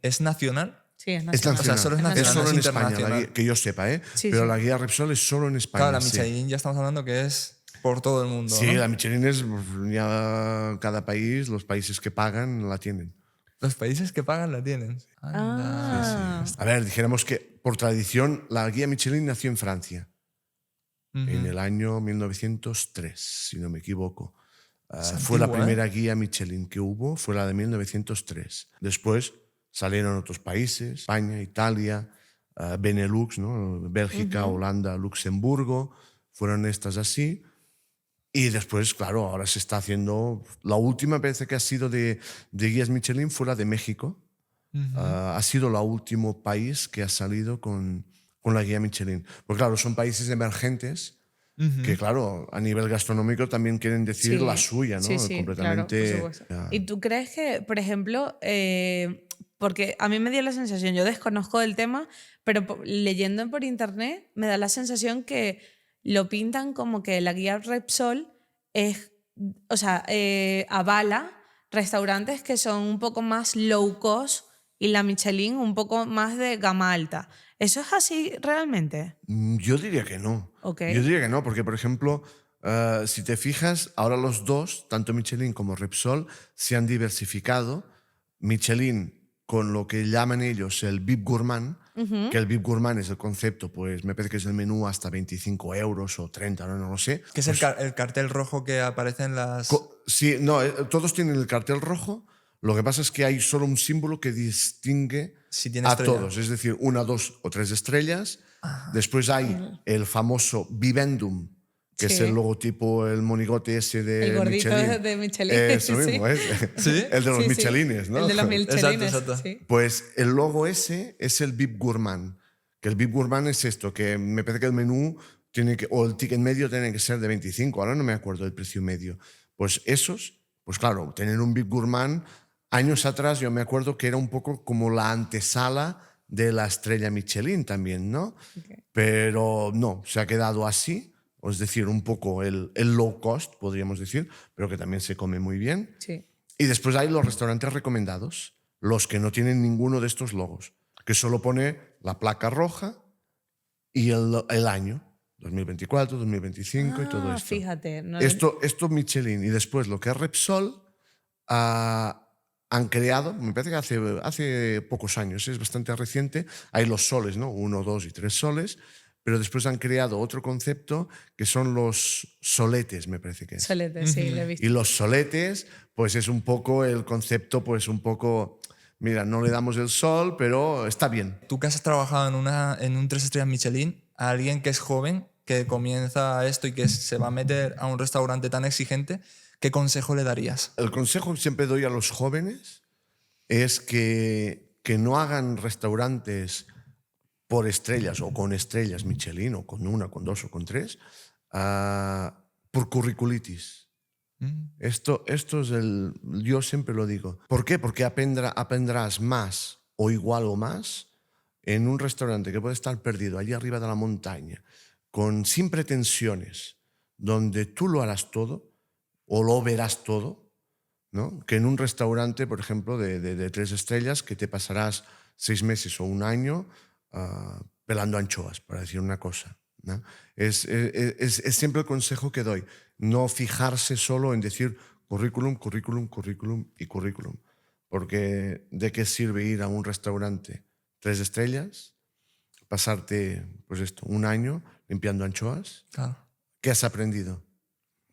¿es nacional? Sí, es Es nacional. nacional. solo es nacional, solo es en España, internacional. que yo sepa, ¿eh? Sí, Pero sí. la guía Repsol es solo en España. Claro, la sí. Michelin ya estamos hablando que es por todo el mundo, Sí, ¿no? la Michelin es ya cada país, los países que pagan la tienen. Los países que pagan la tienen. Anda. Ah. A ver, dijéramos que por tradición la guía Michelin nació en Francia en el año 1903, si no me equivoco. Fue la antigua, primera guía Michelin que hubo, fue la de 1903. Después salieron otros países, España, Italia, Benelux, ¿no? Bélgica, Holanda, Luxemburgo, fueron estas así. Y después, claro, ahora se está haciendo... La última vez que ha sido de guías Michelin fue la de México. Ha sido el último país que ha salido con la guía Michelin. Porque claro, son países emergentes que, claro, a nivel gastronómico también quieren decir Sí. la suya, ¿no? Sí, sí, completamente... claro, por supuesto. ya. ¿Y tú crees que, por ejemplo, porque a mí me dio la sensación, yo desconozco del tema, pero leyendo por internet me da la sensación que lo pintan como que la guía Repsol es, o sea, avala restaurantes que son un poco más low cost y la Michelin un poco más de gama alta. ¿Eso es así realmente? Yo diría que no. Ok. Yo diría que no, porque, por ejemplo, si te fijas, ahora los dos, tanto Michelin como Repsol, se han diversificado. Michelin con lo que llaman ellos el VIP Gourmand, que el VIP Gourmand es el concepto, pues me parece que es el menú hasta 25 euros o 30, no lo sé. Que es Pues, el cartel rojo que aparece en las... sí, no, todos tienen el cartel rojo. Lo que pasa es que hay solo un símbolo que distingue Si tiene a estrella. todos, es decir, 1, 2 o 3 estrellas. Después hay el famoso Vivendum, que es Sí. el logotipo, el monigote ese de El gordito Michelin. de Michelin, Eso sí. mismo, ¿eh? ¿Sí? El de los Sí, sí. Michelines, ¿no? El de los Michelines, Exacto. sí. Pues el logo ese es el VIP Gourmand. Que el VIP Gourmand es esto, que me parece que el menú o el ticket medio tiene que ser de 25, ahora no me acuerdo del precio medio. Pues esos, pues claro, tener un VIP Gourmand, años atrás yo me acuerdo que era un poco como la antesala de la estrella Michelin también, ¿no? Ok. Pero no, se ha quedado así, es decir, un poco el low cost, podríamos decir, pero que también se come muy bien. Sí. Y después hay los restaurantes recomendados, los que no tienen ninguno de estos logos, que solo pone la placa roja y el año, 2024, 2025 y todo esto. Fíjate. No, Esto Michelin y después lo que es Repsol han creado, me parece que hace pocos años, es bastante reciente, hay los soles, ¿no? 1, 2 y 3 soles, pero después han creado otro concepto que son los soletes, me parece que es. Solete, sí, lo he visto. Y los soletes, pues es un poco el concepto, pues un poco mira, no le damos el sol, pero está bien. Tú que has trabajado en un 3 estrellas Michelin, a alguien que es joven, que comienza esto y que se va a meter a un restaurante tan exigente, ¿qué consejo le darías? El consejo que siempre doy a los jóvenes es que no hagan restaurantes por estrellas o con estrellas Michelin, o con una, con dos o con tres, por curriculitis. Esto es yo siempre lo digo. ¿Por qué? Porque aprenderás más o igual o más en un restaurante que puede estar perdido allí arriba de la montaña, sin pretensiones, donde tú lo harás todo o lo verás todo, ¿no? Que en un restaurante, por ejemplo, de 3 estrellas, que te pasarás 6 meses o un año pelando anchoas, para decir una cosa, ¿no? Es siempre el consejo que doy. No fijarse solo en decir currículum, currículum, currículum y currículum. Porque ¿de qué sirve ir a un restaurante 3 estrellas, pasarte pues un año limpiando anchoas? Claro. ¿Qué has aprendido?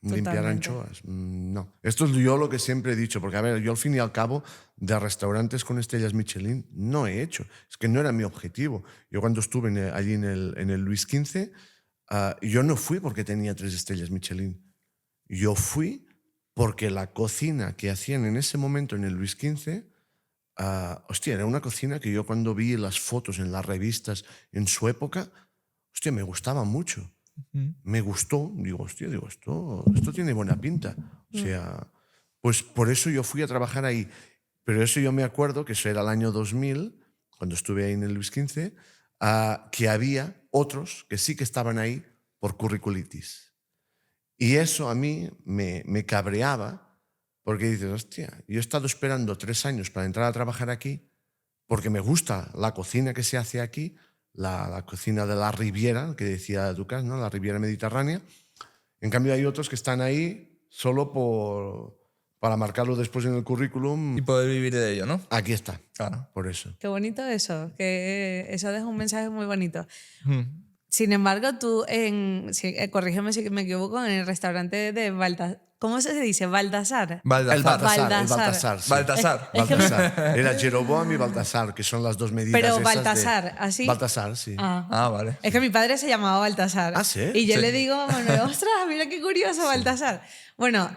¿Limpiar Totalmente. anchoas? No. Esto es yo lo que siempre he dicho, porque a ver, yo al fin y al cabo de restaurantes con estrellas Michelin no he hecho. Es que no era mi objetivo. Yo cuando estuve allí en el Luis XV, yo no fui porque tenía 3 estrellas Michelin. Yo fui porque la cocina que hacían en ese momento en el Luis XV, hostia, era una cocina que yo cuando vi las fotos en las revistas en su época, hostia, me gustaba mucho. Me gustó, digo, hostia, esto tiene buena pinta. O sea, pues por eso yo fui a trabajar ahí. Pero eso yo me acuerdo que eso era el año 2000, cuando estuve ahí en el Luis XV, que había otros que sí que estaban ahí por curriculitis. Y eso a mí me cabreaba, porque dices, hostia, yo he estado esperando 3 años para entrar a trabajar aquí porque me gusta la cocina que se hace aquí, la cocina de la Riviera, que decía Ducas, ¿no? La Riviera Mediterránea. En cambio hay otros que están ahí solo para marcarlo después en el currículum. Y poder vivir de ello, ¿no? Aquí está, Claro. por eso. Qué bonito eso, que eso deja un mensaje muy bonito. Mm. Sin embargo, tú, corrígeme si me equivoco, en el restaurante de Baltasar, ¿cómo se dice? Baltasar. El Baltasar. Baltasar. Sí. Baltasar. Es que- Baltasar. Era Jeroboam y Baltasar, que son las dos medidas. Pero esas Baltasar, ¿así? Baltasar, sí. Ah, vale. Es que mi padre se llamaba Baltasar. ¿Ah, sí? Y yo Sí. le digo a Manuel, ostras, mira qué curioso, Baltasar. Bueno,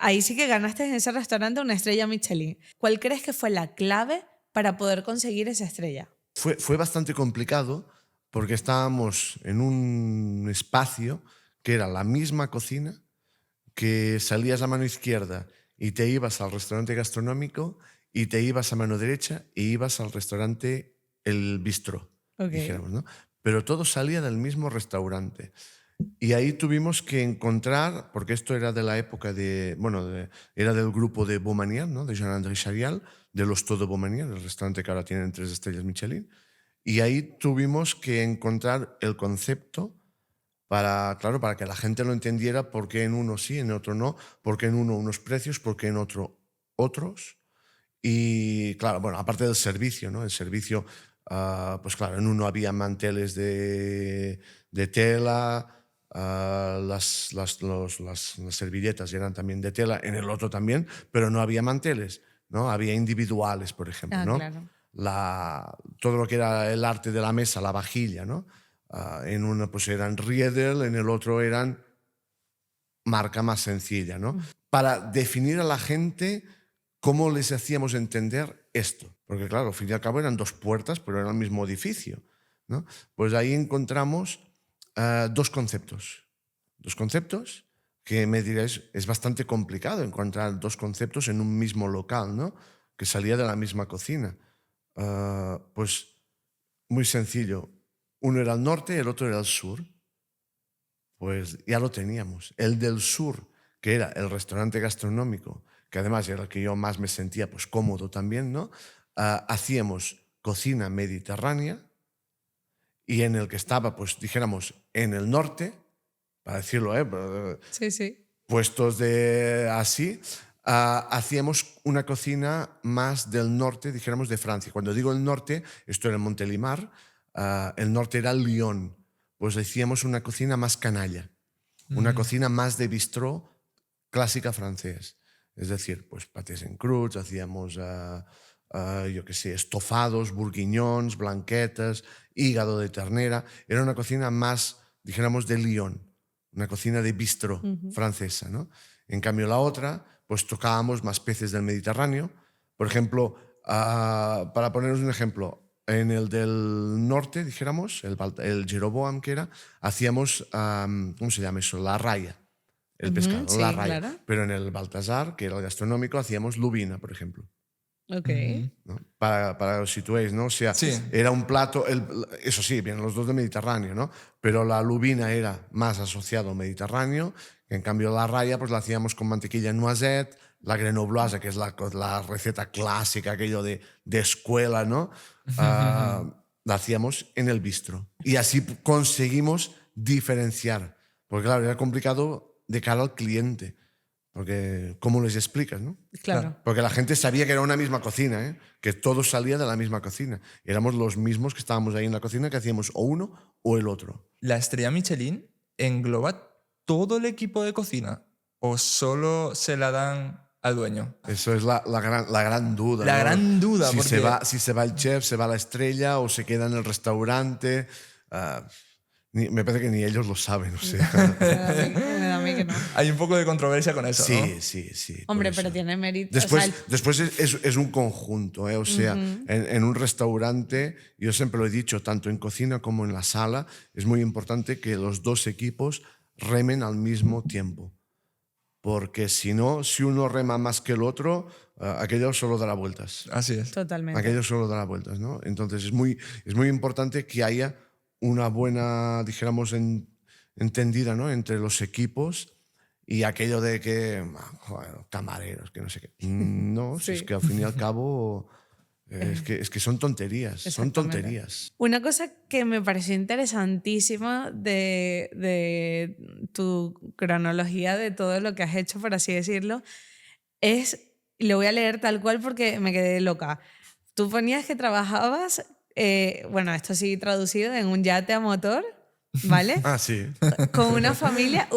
ahí sí que ganaste en ese restaurante una estrella Michelin. ¿Cuál crees que fue la clave para poder conseguir esa estrella? Fue bastante complicado porque estábamos en un espacio que era la misma cocina, que salías a mano izquierda y te ibas al restaurante gastronómico y te ibas a mano derecha y ibas al restaurante El Bistró, Ok. dijéramos, ¿no? Pero todo salía del mismo restaurante. Y ahí tuvimos que encontrar, porque esto era de la época era del grupo de Baumanière, ¿no? De Jean-André Charial, de los Todo Baumanière, el restaurante que ahora tienen 3 estrellas Michelin. Y ahí tuvimos que encontrar el concepto para que la gente lo entendiera, por qué en uno sí, en otro no, por qué en uno unos precios, por qué en otro otros. Y claro, bueno, aparte del servicio, ¿no? El servicio, pues claro, en uno había manteles de tela, las servilletas eran también de tela, en el otro también, pero no había manteles, ¿no? Había individuales, por ejemplo, Ah, ¿no? claro. Todo lo que era el arte de la mesa, la vajilla, ¿no? En uno pues eran Riedel, en el otro eran marca más sencilla, ¿no? Para definir a la gente cómo les hacíamos entender esto. Porque claro, al fin y al cabo eran 2 puertas, pero era el mismo edificio, ¿no? Pues ahí encontramos 2 conceptos. 2 conceptos que me diréis, es bastante complicado encontrar 2 conceptos en un mismo local, ¿no? Que salía de la misma cocina. Pues muy sencillo. Uno era el norte y el otro era el sur. Pues ya lo teníamos. El del sur, que era el restaurante gastronómico, que además era el que yo más me sentía pues cómodo también, ¿no? Hacíamos cocina mediterránea, y en el que estaba, pues dijéramos, en el norte, para decirlo, Sí, sí. puestos de así, hacíamos una cocina más del norte, dijéramos, de Francia. Cuando digo el norte, esto era Montelimar, el norte era Lyon. Pues hacíamos una cocina más canalla, una cocina más de bistró clásica francés. Es decir, pues pâtés en croûte, hacíamos yo qué sé, estofados, bourguignons, blanquetas, hígado de ternera. Era una cocina más, dijéramos, de Lyon, una cocina de bistró francesa, ¿no? En cambio, la otra, pues tocábamos más peces del Mediterráneo. Por ejemplo, para poneros un ejemplo, en el del norte, dijéramos, el Jeroboam que era, hacíamos, ¿cómo se llama eso? La raya, el pescado, sí, la raya. claro. Pero en el Baltasar, que era el gastronómico, hacíamos lubina, por ejemplo. Ok. ¿No? Para que os situéis, ¿no? O sea, Sí. era un plato, eso sí, vienen los dos del Mediterráneo, ¿no? Pero la lubina era más asociado al Mediterráneo, en cambio la raya pues la hacíamos con mantequilla noisette, la grenobloise, que es la receta clásica, aquello de escuela, ¿no? La hacíamos en el bistro. Y así conseguimos diferenciar, porque claro, era complicado de cara al cliente. Porque, ¿cómo les explicas, no? Claro. Porque la gente sabía que era una misma cocina, ¿eh? Que todo salía de la misma cocina. Éramos los mismos que estábamos ahí en la cocina, que hacíamos o uno o el otro. ¿La estrella Michelin engloba todo el equipo de cocina o solo se la dan al dueño? Eso es la gran duda. La ¿no? gran duda, Si, porque... si se va el chef, se va la estrella o se queda en el restaurante. Me parece que ni ellos lo saben. O sea. Me da a mí que no. Hay un poco de controversia con eso, ¿no? Sí. por Hombre, eso. pero tiene mérito. Después, o sea, después es un conjunto, ¿eh? O sea, en un restaurante, yo siempre lo he dicho, tanto en cocina como en la sala, es muy importante que los dos equipos remen al mismo tiempo. Porque si no, si uno rema más que el otro, aquello solo dará vueltas. Así es. totalmente. Aquello solo dará vueltas, ¿no? Entonces es muy importante que haya una buena, dijéramos, entendida, ¿no? Entre los equipos y aquello de que, bueno, camareros, que no sé qué. No, si es Sí. que al fin y al cabo es que son tonterías, son Exactamente. tonterías. Una cosa que me pareció interesantísima de tu cronología de todo lo que has hecho, por así decirlo, es, lo voy a leer tal cual porque me quedé loca. Tú ponías que trabajabas, bueno, esto sí traducido, en un yate a motor, ¿vale? Ah, sí. Con una familia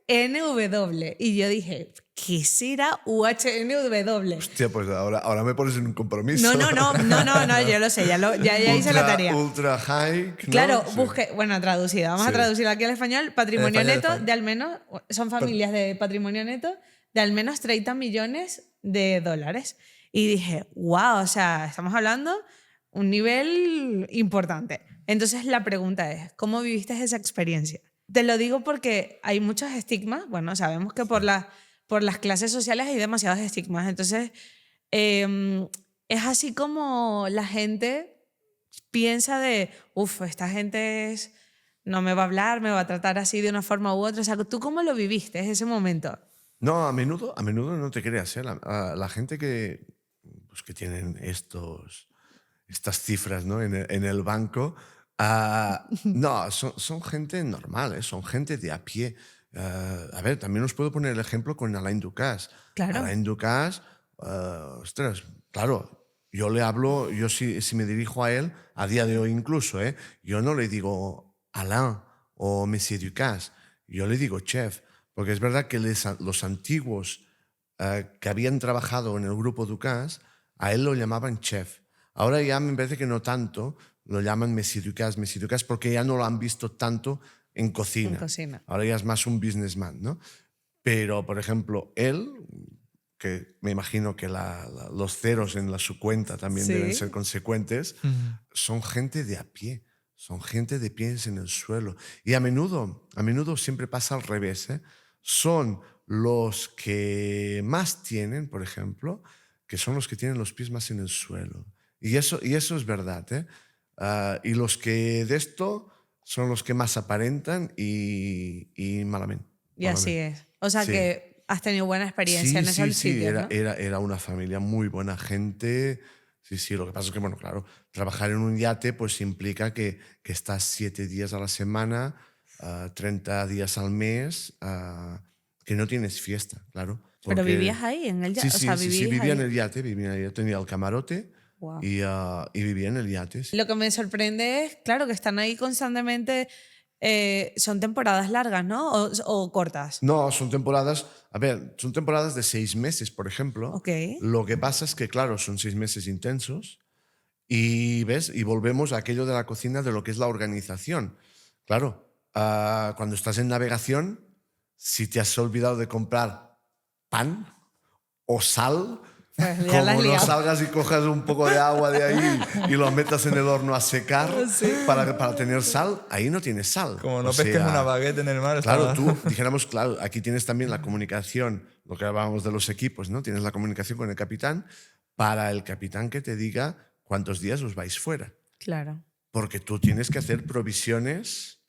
UHNW. Y yo dije, ¿qué será UHNW? Hostia, pues ahora me pones en un compromiso. No, yo lo sé, ya hice la tarea. Ultra high. ¿no? Claro, Sí. busqué, bueno, traducido, vamos a Sí. traducirlo aquí al español, patrimonio En español, neto español. de al menos, son familias de patrimonio neto de al menos 30 millones de dólares. Y dije, wow, o sea, estamos hablando un nivel importante. Entonces la pregunta es, ¿cómo viviste esa experiencia? Te lo digo porque hay muchos estigmas, bueno, sabemos que por las clases sociales hay demasiados estigmas, entonces es así como la gente piensa de, esta gente no me va a hablar, me va a tratar así de una forma u otra. O sea, ¿tú cómo lo viviste ese momento? No, a menudo no te creas, ¿eh? La gente que tienen estas cifras, ¿no? en el banco, no, son gente normal, ¿eh? Son gente de a pie. A ver, también os puedo poner el ejemplo con Alain Ducasse. Claro. Alain Ducasse, ostras, claro, yo le hablo, yo si me dirijo a él, a día de hoy incluso, yo no le digo Alain o Monsieur Ducasse, yo le digo chef, porque es verdad que los antiguos que habían trabajado en el grupo Ducasse, a él lo llamaban chef. Ahora ya me parece que no tanto, lo llaman Monsieur Ducasse, porque ya no lo han visto tanto en cocina. En cocina. Ahora ya es más un businessman, ¿no? Pero, por ejemplo, él, que me imagino que los ceros en su cuenta también Sí. deben ser consecuentes, son gente de a pie, son gente de pies en el suelo. Y a menudo siempre pasa al revés, ¿eh? Son los que más tienen, por ejemplo, que son los que tienen los pies más en el suelo. Y eso es verdad, ¿eh? Y los que de esto son los que más aparentan y malamente. Y así es. O sea Sí. que has tenido buena experiencia en esos sitios, ¿no? Era una familia muy buena gente. Sí, lo que pasa es que, bueno, claro, trabajar en un yate pues implica que estás 7 días a la semana, 30 días al mes, que no tienes fiesta, claro. Pero porque- vivías ahí, en el yate. Sí, o sea, vivía vivías en ahí. el yate, tenía el camarote Guau. y vivía en el yate. Sí. Lo que me sorprende es, claro, que están ahí constantemente son temporadas largas, ¿no? O cortas. No, son temporadas, a ver, son temporadas de 6 meses, por ejemplo. Ok. Lo que pasa es que, claro, son 6 meses intensos y, ¿ves? Y volvemos a aquello de la cocina, de lo que es la organización. Claro, cuando estás en navegación, si te has olvidado de comprar pan o sal, Pues ya la has como no liado. salgas y cojas un poco de agua de ahí y lo metas en el horno a secar para tener sal, ahí no tienes sal. Como no O pesques sea, una baguette en el mar. Claro, está- tú, dijéramos, claro, aquí tienes también la comunicación, lo que hablábamos de los equipos, ¿no? Tienes la comunicación con el capitán para el capitán que te diga cuántos días os vais fuera. Claro. Porque tú tienes que hacer provisiones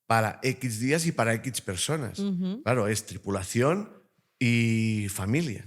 para X días y para X personas. Claro, es tripulación y familia.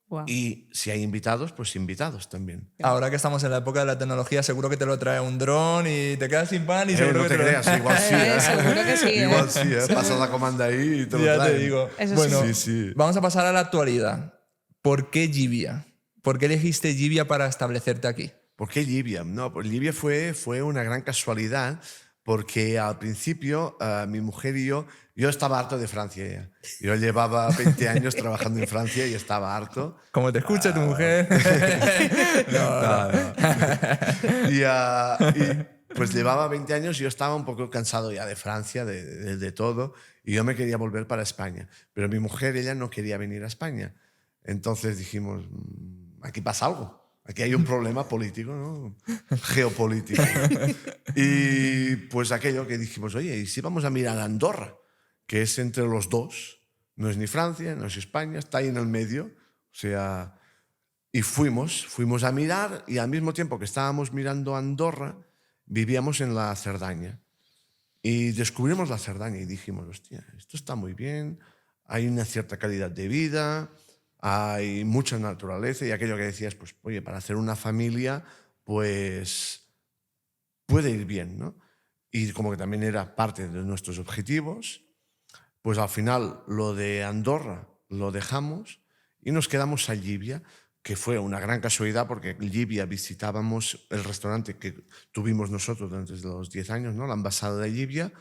Wow. Y si hay invitados, pues invitados también. Ahora que estamos en la época de la tecnología, seguro que te lo trae un dron y te quedas sin pan y seguro No que te lo- creas, igual sí. Seguro que sí, Igual sí, pasas la comanda ahí y te lo Ya te traen. digo. Eso Bueno, sí. Sí. vamos a pasar a la actualidad. ¿Por qué Jibia? ¿Por qué elegiste Jibia para establecerte aquí? ¿Por qué Libia? No, pues Libia fue una gran casualidad porque al principio mi mujer y yo estaba harto de Francia ya. Yo llevaba 20 años trabajando en Francia y estaba harto. Como te escucha tu mujer. Y pues llevaba 20 años y yo estaba un poco cansado ya de Francia, de todo, y yo me quería volver para España. Pero mi mujer, ella no quería venir a España. Entonces dijimos, aquí pasa algo. Aquí hay un problema político, ¿no? Geopolítico. Y pues aquello que dijimos, oye, ¿y si vamos a mirar a Andorra? Que es entre los dos. No es ni Francia, no es España, está ahí en el medio. O sea, y fuimos a mirar y al mismo tiempo que estábamos mirando Andorra, vivíamos en la Cerdaña. Y descubrimos la Cerdaña y dijimos, hostia, esto está muy bien, hay una cierta calidad de vida, hay mucha naturaleza y aquello que decías, pues, oye, para hacer una familia, pues puede ir bien, ¿no? Y como que también era parte de nuestros objetivos, pues al final lo de Andorra lo dejamos y nos quedamos a Llívia, que fue una gran casualidad porque en Llívia visitábamos el restaurante que tuvimos nosotros durante los 10 años, ¿no? La Embajada de Llívia.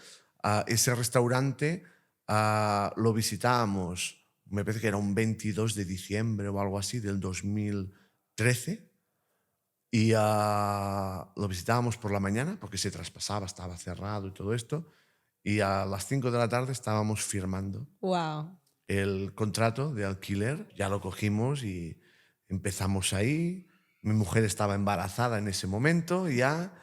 Ese restaurante lo visitábamos, me parece que era un 22 de diciembre o algo así del 2013. Y lo visitábamos por la mañana porque se traspasaba, estaba cerrado y todo esto. Y a las 5 de la tarde estábamos firmando Wow. el contrato de alquiler. Ya lo cogimos y empezamos ahí. Mi mujer estaba embarazada en ese momento ya.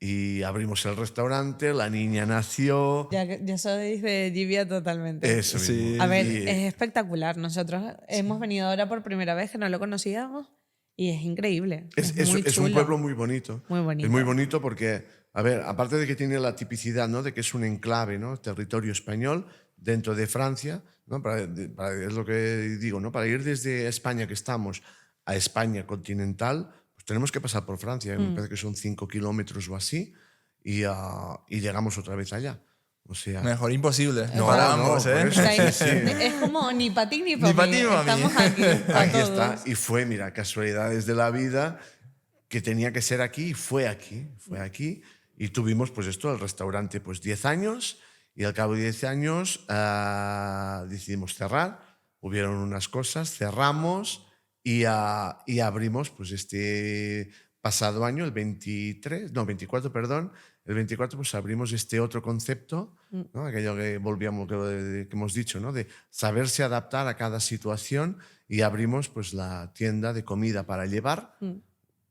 Y abrimos el restaurante, la niña nació. Ya sois de Jibia totalmente. Eso Sí. mismo. A ver, Y- es espectacular. Nosotros hemos venido ahora por primera vez, que no lo conocíamos, y es increíble. Es muy un chulo. pueblo muy bonito. Muy bonito. Es muy bonito porque, a ver, aparte de que tiene la tipicidad, ¿no? De que es un enclave, ¿no? Territorio español dentro de Francia, ¿no? Es lo que digo, ¿no? Para ir desde España, que estamos, a España continental, pues tenemos que pasar por Francia. Me parece que son 5 kilómetros o así y llegamos otra vez allá. O sea, Mejor imposible. No, Para no, ambos, por ¿eh? eso. Está ahí. Sí, sí. Es como ni para ti ni Ni para pa' mí. ti ni pa' mí. Estamos aquí. pa' Aquí todos. está. Y fue, mira, casualidades de la vida que tenía que ser aquí y fue aquí. Fue aquí. Y tuvimos, pues esto, el restaurante, pues 10 años. Y al cabo de 10 años decidimos cerrar. Hubieron unas cosas, cerramos y abrimos, pues este pasado año, el 24, perdón. El 24 pues abrimos este otro concepto, ¿no? Aquello que volvíamos, que hemos dicho, ¿no? De saberse adaptar a cada situación y abrimos pues la tienda de comida para llevar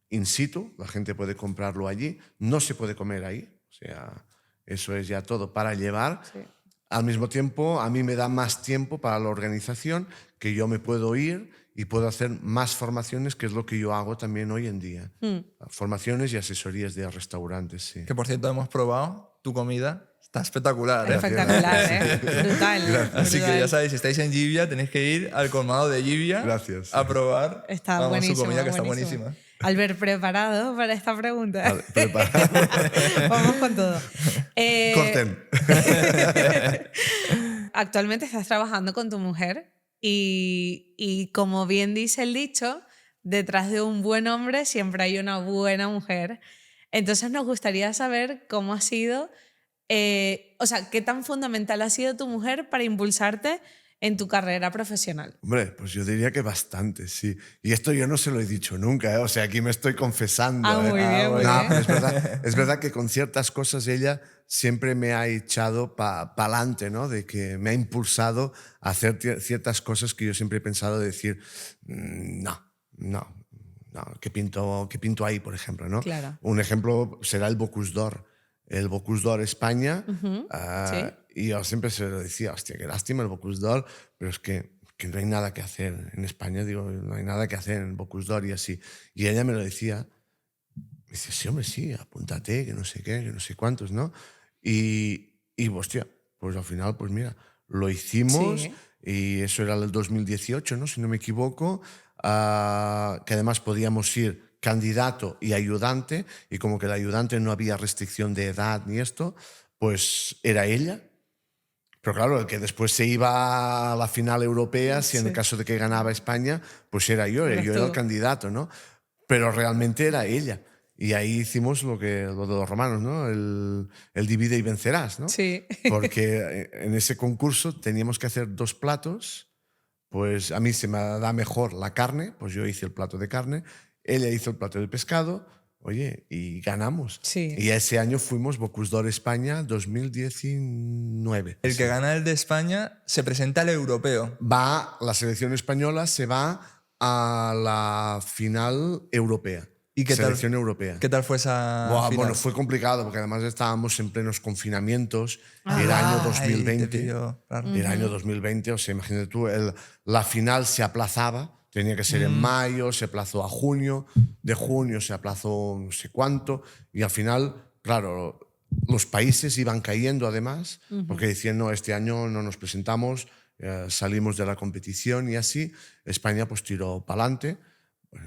in situ, la gente puede comprarlo allí, no se puede comer ahí, o sea, eso es ya todo para llevar. Sí. Al mismo tiempo, a mí me da más tiempo para la organización, que yo me puedo ir y puedo hacer más formaciones, que es lo que yo hago también hoy en día. Formaciones y asesorías de restaurantes, sí. Que por cierto hemos probado tu comida. Está espectacular, ¿eh? Espectacular, ¿eh? Brutal. Así que brutal. ya sabéis, si estáis en Jibia, tenéis que ir al colmado de Jibia Gracias. a probar Está vamos, buenísimo. su comida, que está buenísimo. buenísima. Albert, ¿preparado para esta pregunta? Vale, preparado. Vamos con todo. Corten. Actualmente estás trabajando con tu mujer y como bien dice el dicho, detrás de un buen hombre siempre hay una buena mujer. Entonces nos gustaría saber cómo ha sido O sea, ¿qué tan fundamental ha sido tu mujer para impulsarte en tu carrera profesional? Hombre, pues yo diría que bastante, sí. Y esto yo no se lo he dicho nunca, ¿eh? O sea, aquí me estoy confesando. Ah, ¿eh? muy bien, muy No, bien. pero es verdad que con ciertas cosas ella siempre me ha echado para adelante, ¿no? De que me ha impulsado a hacer ciertas cosas que yo siempre he pensado de decir, no, ¿qué pinto ahí, por ejemplo, ¿no? Claro. Un ejemplo será el Bocuse d'Or. El Bocuse d'Or España, Sí. y yo siempre se lo decía, hostia, qué lástima el Bocuse d'Or, pero es que no hay nada que hacer en España, digo, no hay nada que hacer en el Bocuse d'Or y así. Y ella me lo decía, me dice, sí, hombre, sí, apúntate, que no sé qué, que no sé cuántos, ¿no? Y hostia, pues al final, pues mira, lo hicimos Sí. y eso era el 2018, ¿no? Si no me equivoco, que además podíamos ir candidato y ayudante, y como que el ayudante no había restricción de edad ni esto, pues era ella. Pero claro, el que después se iba a la final europea, si en el Sí. caso de que ganaba España, pues era yo Eras era el tú. candidato, ¿no? Pero realmente era ella. Y ahí hicimos lo de los romanos, ¿no? El divide y vencerás, ¿no? Sí. Porque en ese concurso teníamos que hacer 2 platos. Pues a mí se me da mejor la carne, pues yo hice el plato de carne, ella hizo el plato de pescado, oye, y ganamos. Sí. Y ese año fuimos Bocuse d'Or España 2019. El que gana el de España se presenta al europeo. La selección española se va a la final europea. ¿Y qué selección tal, europea. ¿Qué tal fue esa Buah, final? bueno, fue complicado porque además estábamos en plenos confinamientos. Era año Ay, te 2020. pillo, claro. Era año 2020, o sea, imagínate tú, la final se aplazaba, tenía que ser en mayo, se aplazó a junio, de junio se aplazó no sé cuánto, y al final, claro, los países iban cayendo además, porque decían, no, este año no nos presentamos, salimos de la competición y así, España pues tiró para adelante.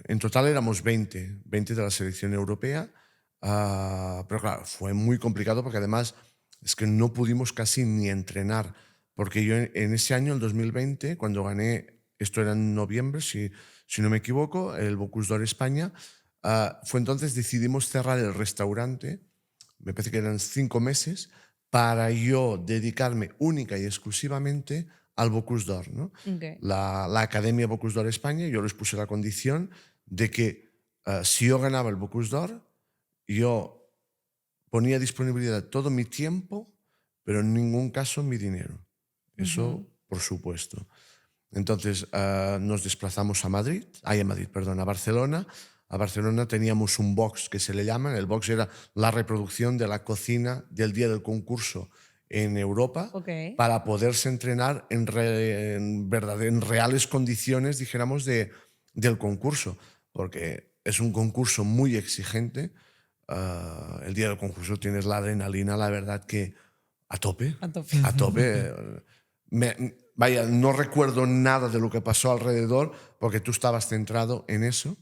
En total éramos 20 de la selección europea, pero claro, fue muy complicado porque además es que no pudimos casi ni entrenar, porque yo en ese año, el 2020, cuando gané, esto era en noviembre, si no me equivoco, el Bocuse d'Or España, fue entonces decidimos cerrar el restaurante, me parece que eran 5 meses, para yo dedicarme única y exclusivamente al Bocuse d'Or, ¿no? Ok. La Academia Bocuse d'Or España, yo les puse la condición de que si yo ganaba el Bocuse d'Or, yo ponía a disponibilidad todo mi tiempo, pero en ningún caso mi dinero. Eso, por supuesto. Entonces nos desplazamos a a Barcelona. A Barcelona teníamos un box que se le llama. El box era la reproducción de la cocina del día del concurso en Europa, Ok. para poderse entrenar en reales condiciones, dijéramos, del concurso. Porque es un concurso muy exigente. El día del concurso tienes la adrenalina, la verdad que a tope. A tope. A tope. Vaya, no recuerdo nada de lo que pasó alrededor porque tú estabas centrado en eso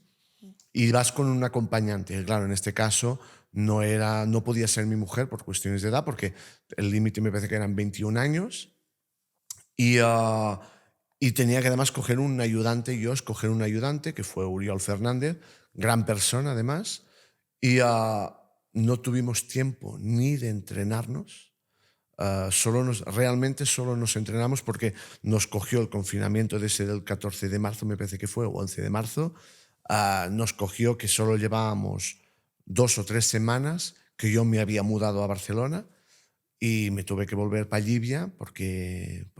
y vas con un acompañante. Claro, en este caso no podía ser mi mujer por cuestiones de edad porque el límite me parece que eran 21 años y tenía que además escoger un ayudante que fue Uriol Fernández, gran persona además, y no tuvimos tiempo ni de entrenarnos. Realmente solo nos entrenamos porque nos cogió el confinamiento del 14 de marzo, me parece que fue, o 11 de marzo. Nos cogió que solo llevábamos 2 o 3 semanas que yo me había mudado a Barcelona y me tuve que volver para Llivia porque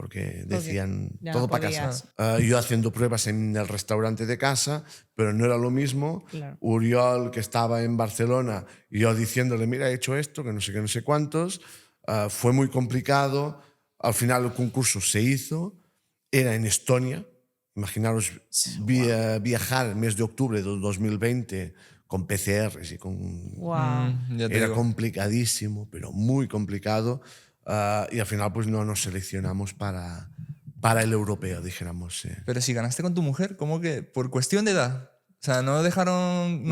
decían ya todo no para casa. podías. Yo haciendo pruebas en el restaurante de casa, pero no era lo mismo. Claro. Uriol, que estaba en Barcelona, y yo diciéndole, mira, he hecho esto, que no sé cuántos. Fue muy complicado. Al final el concurso se hizo. Era en Estonia. Imaginaros viajar el mes de octubre del 2020 con PCRs y con... Wow. Ya te Era digo. complicadísimo, pero muy complicado. Y al final pues no nos seleccionamos para el europeo, dijéramos. Pero si ganaste con tu mujer, ¿cómo que? ¿Por cuestión de edad? O sea, no dejaron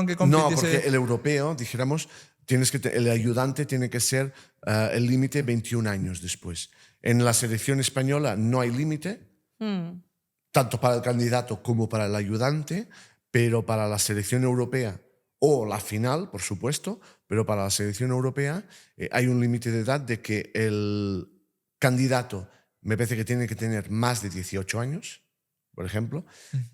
que No, compitiese. porque el europeo, dijéramos, el ayudante tiene que ser el límite 21 años después. En la selección española no hay límite, tanto para el candidato como para el ayudante, pero para la selección europea o la final, por supuesto, pero para la selección europea hay un límite de edad de que el candidato me parece que tiene que tener más de 18 años, por ejemplo,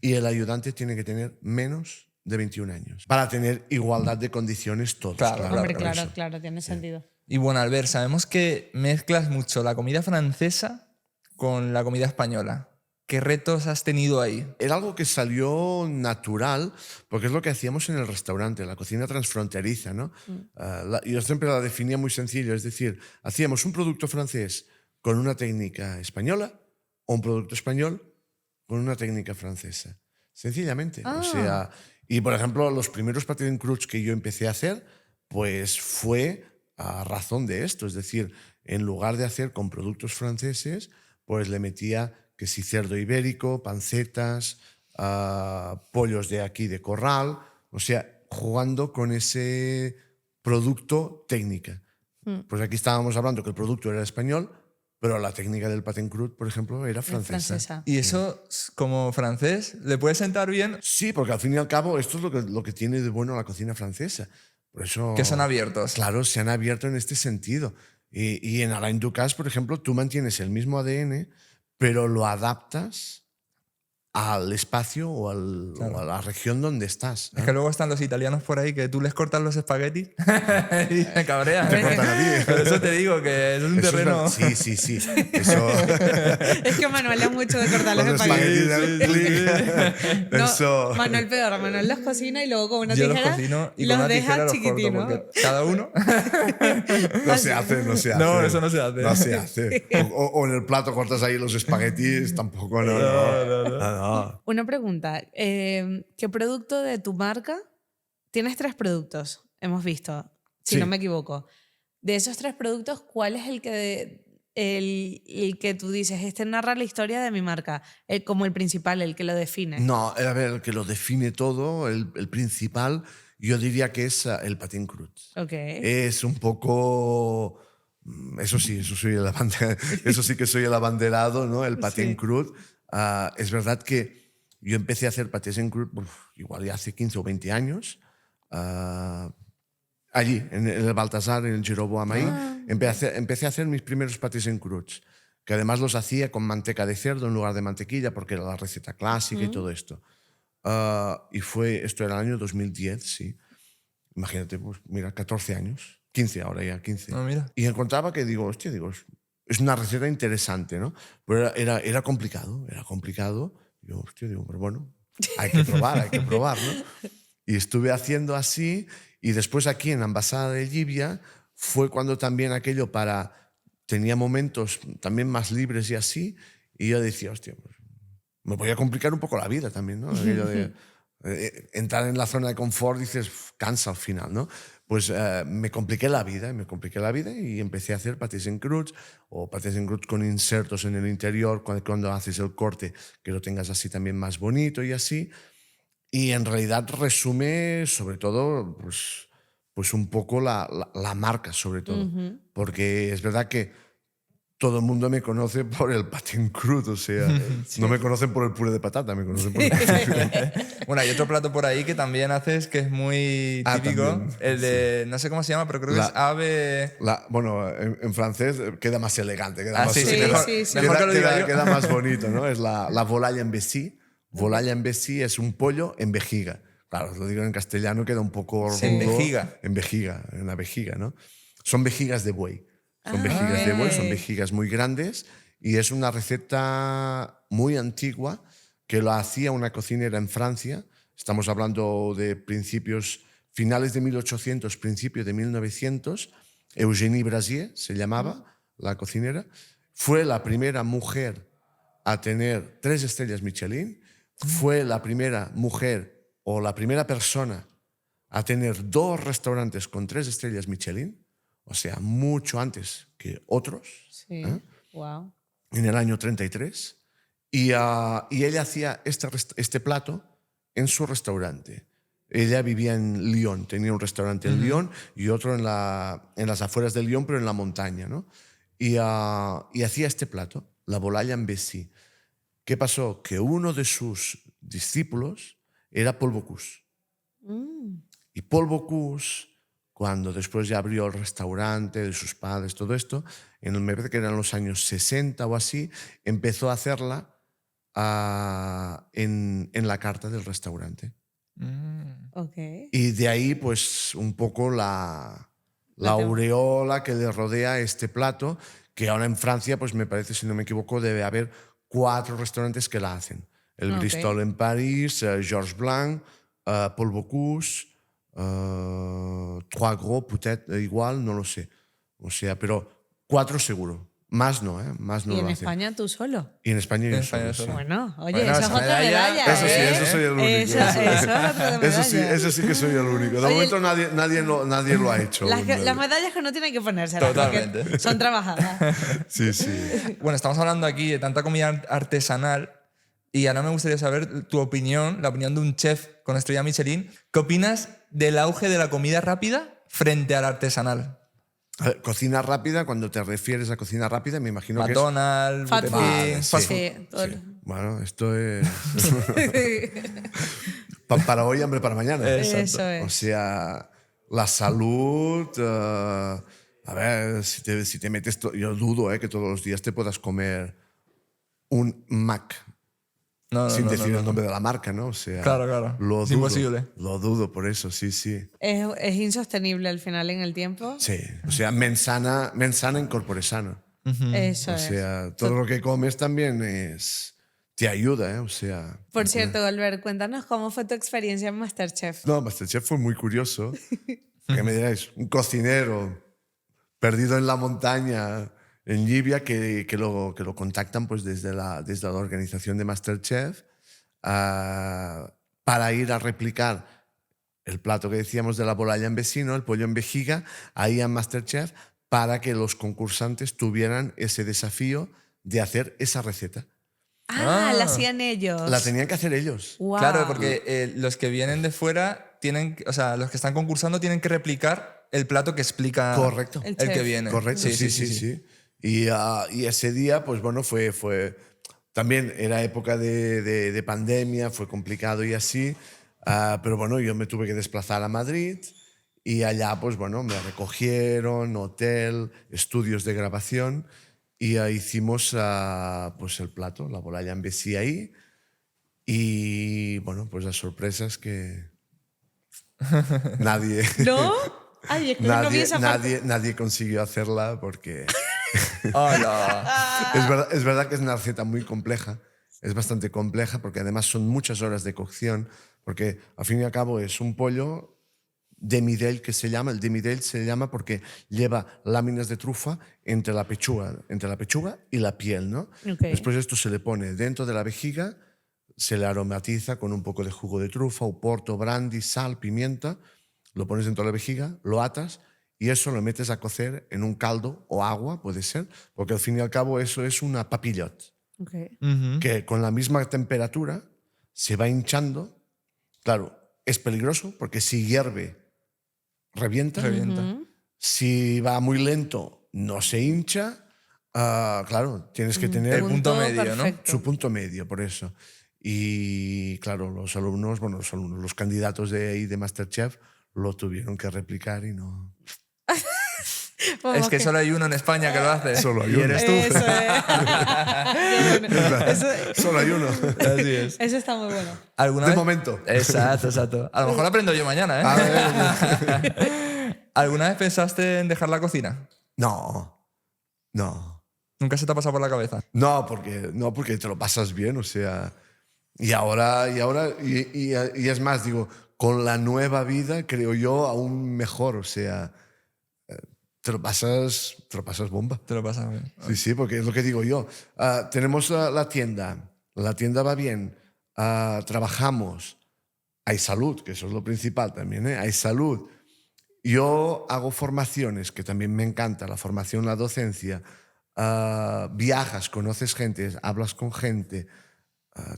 y el ayudante tiene que tener menos de 21 años, para tener igualdad de condiciones todos. Claro, Hombre, por claro, eso. claro, tiene sentido. Y bueno, Albert, sabemos que mezclas mucho la comida francesa con la comida española. ¿Qué retos has tenido ahí? Era algo que salió natural, porque es lo que hacíamos en el restaurante, la cocina transfronteriza, ¿no? Yo siempre la definía muy sencillo, es decir, hacíamos un producto francés con una técnica española o un producto español con una técnica francesa. Sencillamente. O sea, y por ejemplo, los primeros pâtés en croûte que yo empecé a hacer, pues fue a razón de esto. Es decir, en lugar de hacer con productos franceses, pues le metía que si cerdo ibérico, pancetas, pollos de aquí de corral, o sea, jugando con ese producto técnica. Pues aquí estábamos hablando que el producto era español, pero la técnica del pâté en croûte, por ejemplo, era Es francesa. francesa. ¿Y eso, como francés, le puede sentar bien? Sí, porque al fin y al cabo esto es lo que tiene de bueno la cocina francesa. Por eso, Que son abiertos. Claro, se han abierto en este sentido. Y en Alain Ducasse, por ejemplo, tú mantienes el mismo ADN, pero lo adaptas al espacio o a la región donde estás. Es que luego están los italianos por ahí que tú les cortas los espaguetis y se cabrean. Te cortan a ti. Por eso te digo que es un Eso es terreno... verdad. Sí. Eso, Es que Manuel es mucho de cortar los los espaguetis. espaguetis del clic. No, Eso. Manuel peor, Manuel los cocina y luego con una Yo los tijera cocino y con los una deja tijera los corto chiquitinos. porque cada uno... No se hace. No, eso no se hace. No se hace. O en el plato cortas ahí los espaguetis, tampoco, no. Una pregunta, ¿qué producto de tu marca? Tienes 3 productos, hemos visto, si Sí. no me equivoco. De esos 3 productos, ¿cuál es el que tú dices, este narra la historia de mi marca? Como el principal, el que lo define. No, a ver, el que lo define todo, el principal, yo diría que es el pâté en croûte. Ok. Es un poco... Eso sí que soy el abanderado, ¿no? El pâté en Sí. croûte. Es verdad que yo empecé a hacer pâtés en croûte igual ya hace 15 o 20 años. Allí, en el Baltasar, en el Giró Amaí, empecé a hacer mis primeros pâtés en croûte, que además los hacía con manteca de cerdo en lugar de mantequilla, porque era la receta clásica y todo esto. Y esto era el año 2010, sí. Imagínate, pues mira, 14 años, 15 ahora ya, 15. Ah, mira. Y encontraba que es una receta interesante, ¿no? Pero era complicado. Yo, pero bueno, hay que probar, ¿no? Y estuve haciendo así, y después aquí en la Embajada de Libia fue cuando también aquello tenía momentos también más libres y así, y yo decía, hostia, pues me voy a complicar un poco la vida también, ¿no? Aquello de entrar en la zona de confort, dices, cansa al final, ¿no? Pues me compliqué la vida y empecé a hacer pâtés en croûte o pâtés en croûte con insertos en el interior cuando haces el corte, que lo tengas así también más bonito y así. Y en realidad resume sobre todo pues un poco la marca, sobre todo. Porque es verdad que todo el mundo me conoce por el pâté en croûte, o sea, no me conocen por el puré de patata, me conocen por el pâté en croûte. Bueno, hay otro plato por ahí que también haces que es muy típico. También, el de, no sé cómo se llama, pero creo que es ave... Bueno, en francés queda más elegante, queda más, sí, sí, mejor, sí, sí. mejor que lo diga yo. queda más bonito, ¿no? Es la volaille en vessie. Volaille en vessie es un pollo en vejiga. Claro, lo digo en castellano, queda un poco rudo. En vejiga. En la vejiga, ¿no? Son vejigas de buey. Son vejigas de buey, son vejigas muy grandes y es una receta muy antigua que lo hacía una cocinera en Francia. Estamos hablando de finales de 1800, principios de 1900. Eugénie Brasier se llamaba la cocinera. Fue la primera mujer a tener 3 estrellas Michelin. Fue la primera mujer o la primera persona a tener 2 restaurantes con 3 estrellas Michelin. O sea, mucho antes que otros. Sí, wow. En el año 33. Y ella hacía este plato en su restaurante. Ella vivía en Lyon, tenía un restaurante en Lyon y otro en las afueras de Lyon, pero en la montaña, ¿no? Y hacía este plato, la volaille en vessie. ¿Qué pasó? Que uno de sus discípulos era Paul Bocuse. Y Paul Bocuse, cuando después ya abrió el restaurante de sus padres, todo esto, me parece que eran los años 60 o así, empezó a hacerla en la carta del restaurante. Ok. Y de ahí, pues, un poco la La tem- aureola que le rodea a este plato, que ahora en Francia, pues me parece, si no me equivoco, debe haber 4 restaurantes que la hacen. El Ok. Bristol en París, Georges Blanc, Paul Bocuse, Trois Gros, peut-être, igual, no lo sé. O sea, pero 4 seguro. Más no, ¿eh? Más no ¿Y lo en hacen. España tú solo? Y en España yo En solo, España sí. solo. Bueno, oye, Bueno, eso es esa otra medalla, medalla. Eso sí, ¿eh? eso soy el único. Eso es otra medalla. Eso sí que soy el único. De Oye, momento nadie lo ha hecho. aún. Las medallas que no tienen que ponerse. Totalmente. Son trabajadas. Sí, sí. Bueno, estamos hablando aquí de tanta comida artesanal y ahora me gustaría saber tu opinión, la opinión de un chef con estrella Michelin. ¿Qué opinas del auge de la comida rápida frente al artesanal? A ver, cocina rápida, cuando te refieres a cocina rápida, me imagino McDonald's, Fast Burger food. King, Vale, fast sí. food. Sí, todo que es... Bueno, esto es... para hoy, hambre para mañana. Eso es. O sea, la salud... a ver, si te metes... Yo dudo que todos los días te puedas comer un Mac. No, sin no, decir no, el no. nombre de la marca, ¿no? O sea, Claro, claro. Lo Es dudo, imposible. Lo dudo, por eso, sí, sí. Es insostenible al final en el tiempo. Sí, o sea, mensana in corpore sano. Eso O es. sea, todo lo que comes también te ayuda, ¿eh? O sea... Por cierto, Albert, cuéntanos cómo fue tu experiencia en MasterChef. No, Masterchef fue muy curioso. ¿Qué me diráis? Un cocinero perdido en la montaña en Libia que lo contactan pues desde la organización de Masterchef para ir a replicar el plato que decíamos de la bolalla en vecino, el pollo en vejiga, ahí en Masterchef para que los concursantes tuvieran ese desafío de hacer esa receta. Ah, la hacían ellos. La tenían que hacer ellos. Wow. Claro, porque los que vienen de fuera tienen, o sea, los que están concursando tienen que replicar el plato que explica Correcto. el El que chef. viene. Correcto, sí. Y ese día, pues bueno, fue también era época de pandemia, fue complicado y así, pero bueno, yo me tuve que desplazar a Madrid y allá, pues bueno, me recogieron, hotel, estudios de grabación y hicimos pues el plato, la bolalla en Besí ahí y bueno, pues las sorpresas que nadie... ¿No? Ay, es que no vi esa parte. nadie consiguió hacerla porque Hola. es verdad que es una receta muy compleja, es bastante compleja porque además son muchas horas de cocción, porque al fin y al cabo es un pollo demi-dell que se llama, el demi-dell se llama porque lleva láminas de trufa entre la pechuga y la piel, ¿no? Ok. Después esto se le pone dentro de la vejiga, se le aromatiza con un poco de jugo de trufa, oporto, brandy, sal, pimienta, lo pones dentro de la vejiga, lo atas y eso lo metes a cocer en un caldo o agua, puede ser, porque al fin y al cabo eso es una papillote, Ok. que con la misma temperatura se va hinchando. Claro, es peligroso porque si hierve, revienta. Si va muy lento, no se hincha. Claro, tienes que tener El punto medio, ¿no? perfecto. su punto medio, por eso. Y claro, los candidatos de ahí de Masterchef lo tuvieron que replicar y no. Vamos Es que solo hay uno en España que lo hace. Solo hay y uno. eres tú. Eso es. Solo hay uno. Así es. Eso está muy bueno. ¿Alguna De vez- momento. Exacto. A lo mejor aprendo yo mañana, ¿eh? A ver. ¿Alguna vez pensaste en dejar la cocina? No. ¿Nunca se te ha pasado por la cabeza? No, porque te lo pasas bien, o sea. Y es más, digo, con la nueva vida, creo yo, aún mejor, o sea, te lo pasas bomba. Te lo pasas bien. Sí, porque es lo que digo yo. Tenemos la tienda va bien, trabajamos, hay salud, que eso es lo principal también, ¿eh? Hay salud. Yo hago formaciones, que también me encanta, la formación, la docencia. Viajas, conoces gente, hablas con gente,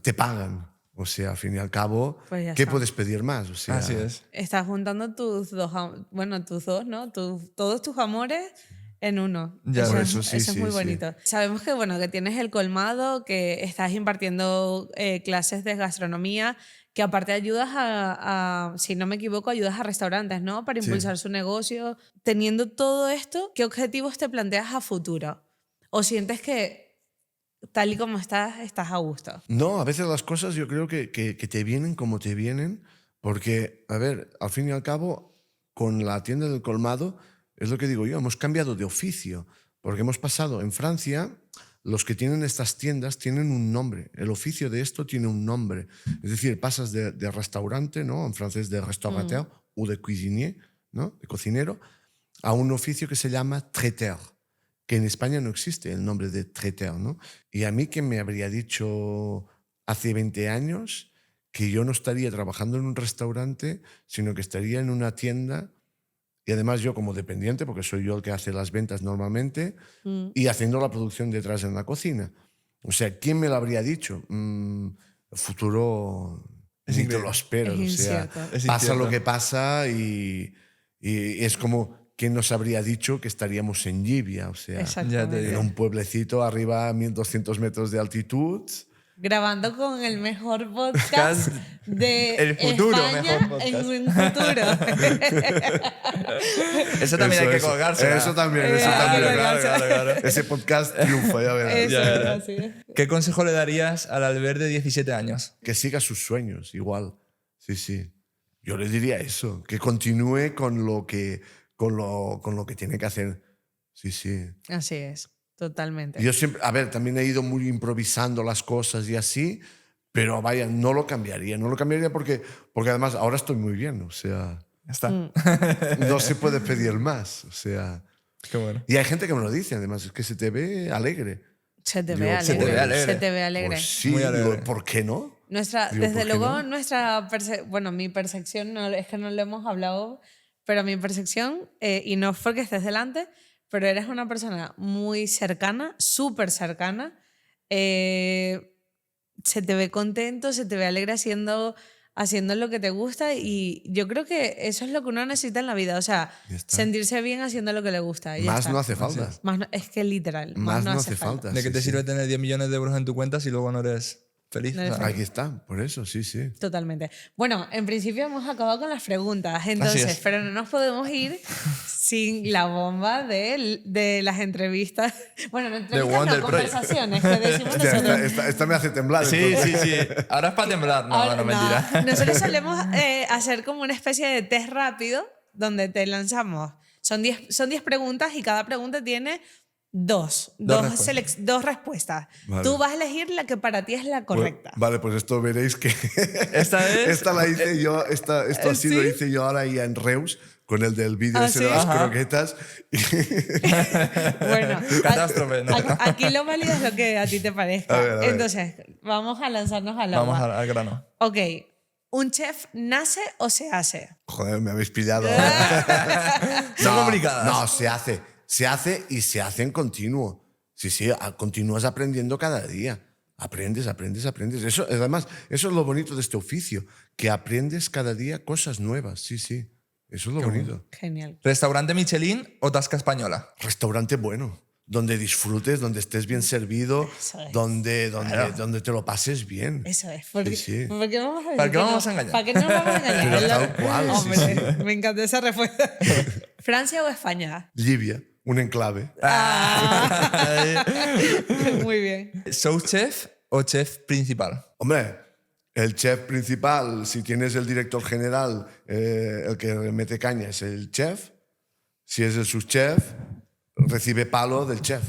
te pagan. O sea, al fin y al cabo, Pues ya ¿qué está. puedes pedir más? O sea, Así es. Estás juntando tus dos, ¿no? Todos tus amores en uno. Ya, eso por es, eso sí, eso es sí, muy sí. bonito. Sabemos que, bueno, que tienes el colmado, que estás impartiendo clases de gastronomía, que aparte ayudas si no me equivoco, ayudas a restaurantes, ¿no? Para impulsar su negocio. Teniendo todo esto, ¿qué objetivos te planteas a futuro? ¿O sientes que tal y como estás a gusto? No, a veces las cosas yo creo que te vienen como te vienen, porque, a ver, al fin y al cabo, con la tienda del colmado, es lo que digo yo, hemos cambiado de oficio, porque hemos pasado en Francia, los que tienen estas tiendas tienen un nombre, el oficio de esto tiene un nombre, es decir, pasas de restaurante, ¿no? En francés de restaurateur o de cuisinier, ¿no? De cocinero, a un oficio que se llama traiteur, que en España no existe el nombre de traiteur, ¿no? Y a mí que me habría dicho hace 20 años que yo no estaría trabajando en un restaurante, sino que estaría en una tienda, y además yo como dependiente, porque soy yo el que hace las ventas normalmente, y haciendo la producción detrás en la cocina. O sea, ¿quién me lo habría dicho? El futuro Es ni te increíble. lo esperas. Es O sea, incierto. Es pasa incierto. lo que pasa y es como ¿quién nos habría dicho que estaríamos en Llivia? O sea, Exactamente. te digo. en un pueblecito arriba a 1200 metros de altitud. Grabando con el mejor podcast de El futuro, España mejor podcast. en un futuro. Eso también hay que Eso. colgarse. Eso también, eso Hay que también. colgarse. Claro. Ese podcast triunfa, ya verás. Eso, verás. así es. ¿Qué consejo le darías al Albert de 17 años? Que siga sus sueños, igual. Sí, sí. Yo le diría eso, que continúe con lo que tiene que hacer. Sí, sí. Así es, totalmente. Yo siempre, a ver, también he ido muy improvisando las cosas y así, pero vaya, no lo cambiaría. No lo cambiaría porque además ahora estoy muy bien, o sea, Ya está. no se puede pedir más, o sea. Qué bueno. Y hay gente que me lo dice, además, es que se te ve alegre. Se te Digo, ve se te ve alegre. alegre. Se te ve alegre. Pues sí, Muy digo, alegre. ¿por qué no? Digo, Desde ¿por qué luego, no? mi percepción, no, es que no lo hemos hablado, pero mi percepción, y no es porque estés delante, pero eres una persona muy cercana, súper cercana. Se te ve contento, se te ve alegre haciendo lo que te gusta, y yo creo que eso es lo que uno necesita en la vida, o sea, Ya está. sentirse bien haciendo lo que le gusta. Y ya Más está. no hace falta. Es que literal, Más no hace falta. ¿De qué sí, te sí. sirve tener 10 millones de euros en tu cuenta si luego no eres feliz? No eres O sea, Aquí está, por eso, sí, sí. Totalmente. Bueno, en principio hemos acabado con las preguntas, entonces, es. pero no nos podemos ir sin la bomba de las entrevistas. Bueno, no entrevistas, Wonder no, Project. conversaciones que decimos Hostia, nosotros. esta me hace temblar. Sí, entonces. sí, sí. Ahora es para temblar. No, Ahora, no, mentira. Nosotros solemos hacer como una especie de test rápido donde te lanzamos. Son 10 preguntas y cada pregunta tiene dos respuestas. Vale. Tú vas a elegir la que para ti es la correcta. Vale, pues esto veréis que Esta es. esta la hice yo, esto así ¿Sí? lo hice yo ahora ya en Reus con el del vídeo ¿Ah, ese sí? de las Ajá. croquetas. Bueno, Catástrofe, ¿no? aquí lo válido es lo que a ti te parezca. A ver. Entonces, vamos a lanzarnos al Vamos agua. al grano. Ok, ¿un chef nace o se hace? Joder, me habéis pillado. Son complicadas. No, se hace. Se hace y se hace en continuo. Sí, sí, continúas aprendiendo cada día. Aprendes. Eso, además, eso es lo bonito de este oficio, que aprendes cada día cosas nuevas. Sí, sí. Eso es lo bonito. Genial. ¿Restaurante Michelin o tasca española? Restaurante bueno, donde disfrutes, donde estés bien servido, Eso es. donde te lo pases bien. Eso es. Porque, Sí, sí. ¿por qué vamos a decir ¿Para qué que vamos no? a engañar? ¿Para qué no nos vamos a engañar? Pero tal cual, sí, Hombre, me encanta esa respuesta. ¿Francia o España? Libia, un enclave. Muy bien. ¿Sous chef o chef principal? Hombre, el chef principal, si tienes el director general, el que mete caña es el chef. Si es el subchef, recibe palo del chef.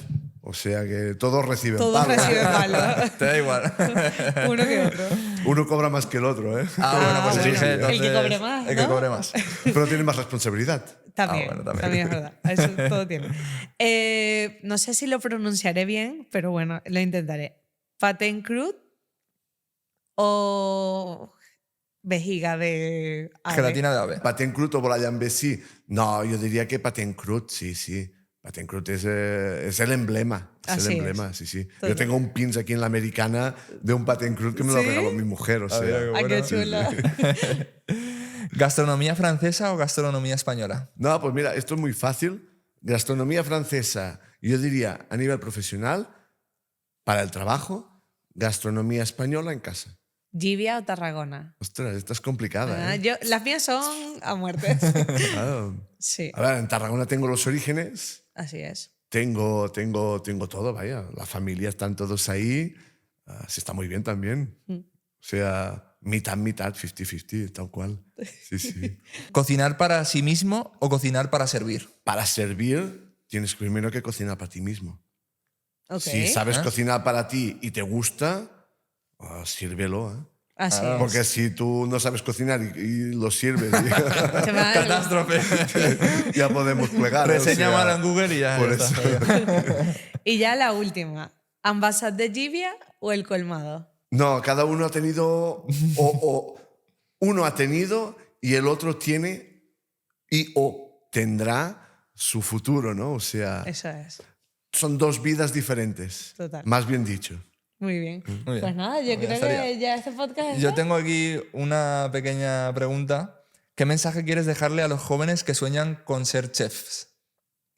O sea que todos reciben Todos palo. reciben palo. Te da igual. Uno que otro. Uno cobra más que el otro, ¿eh? Bueno, pues bueno. elige, El que entonces, cobre más, El que ¿no? cobre más. Pero tiene más responsabilidad. También, bueno, también. también es verdad. Eso todo tiene. No sé si lo pronunciaré bien, pero bueno, lo intentaré. ¿Patin croûte o vejiga de ave? Gelatina de ave. Patin croûte o bolayambesi. No, yo diría que patin croûte, sí, sí. Patin croûte es el emblema. Es Así el emblema, es. sí, sí. Total. Yo tengo un pins aquí en la americana de un patin croûte que me lo ¿Sí? regaló mi mujer. O sea, Ah, qué chulo. ¿Gastronomía francesa o gastronomía española? No, pues mira, esto es muy fácil. Gastronomía francesa, yo diría a nivel profesional, para el trabajo, gastronomía española en casa. ¿Jibia o Tarragona? Ostras, esta es complicada, ¿eh? Las mías son a muerte. Claro. Sí, A ver, en Tarragona tengo los orígenes, así es. tengo todo, vaya. La familia están todos ahí. Se está muy bien también. O sea, mitad, 50-50, tal cual. Sí, sí. ¿Cocinar para sí mismo o cocinar para servir? Para servir, tienes primero que cocinar para ti mismo. Ok. Si sabes cocinar para ti y te gusta, sírvelo, ¿eh? Así Ah, es. Porque si tú no sabes cocinar y lo sirves, Te va a- Catástrofe. ya podemos plegar. ¿eh? O Reseña sea, mala en Google y ya. por ya eso. está. Y ya la última. ¿Ambassade de Jibia o el colmado? No, cada uno ha tenido, o uno ha tenido y el otro tiene o tendrá su futuro, ¿no? O sea, Eso es. son dos vidas diferentes. Total. Más bien dicho. Muy bien. Muy bien. Pues nada, yo Muy bien, creo estaría. que ya este podcast Yo está. tengo aquí una pequeña pregunta. ¿Qué mensaje quieres dejarle a los jóvenes que sueñan con ser chefs?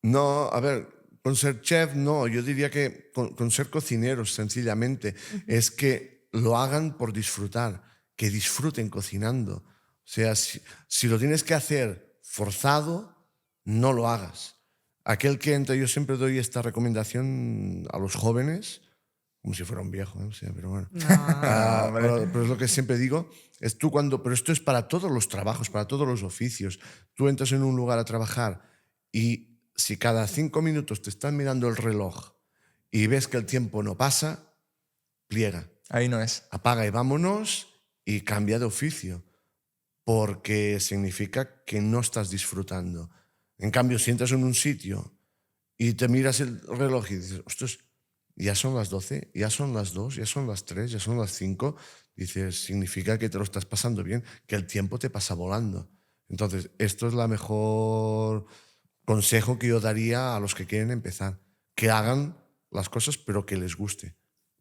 No, a ver, con ser chef no, yo diría que con ser cocineros sencillamente. Es que lo hagan por disfrutar, que disfruten cocinando. O sea, si lo tienes que hacer forzado, no lo hagas. Aquel que entra, yo siempre doy esta recomendación a los jóvenes, como si fuera un viejo, ¿eh? O sea, pero bueno. Pero es lo que siempre digo, es tú pero esto es para todos los trabajos, para todos los oficios. Tú entras en un lugar a trabajar y si cada 5 minutos te están mirando el reloj y ves que el tiempo no pasa, pliega, Ahí no es. apaga y vámonos y cambia de oficio, porque significa que no estás disfrutando. En cambio, si entras en un sitio y te miras el reloj y dices, ostras, ya son las 12, ya son las 2, ya son las 3, ya son las 5, dices, significa que te lo estás pasando bien, que el tiempo te pasa volando. Entonces, esto es la mejor consejo que yo daría a los que quieren empezar, que hagan las cosas pero que les guste,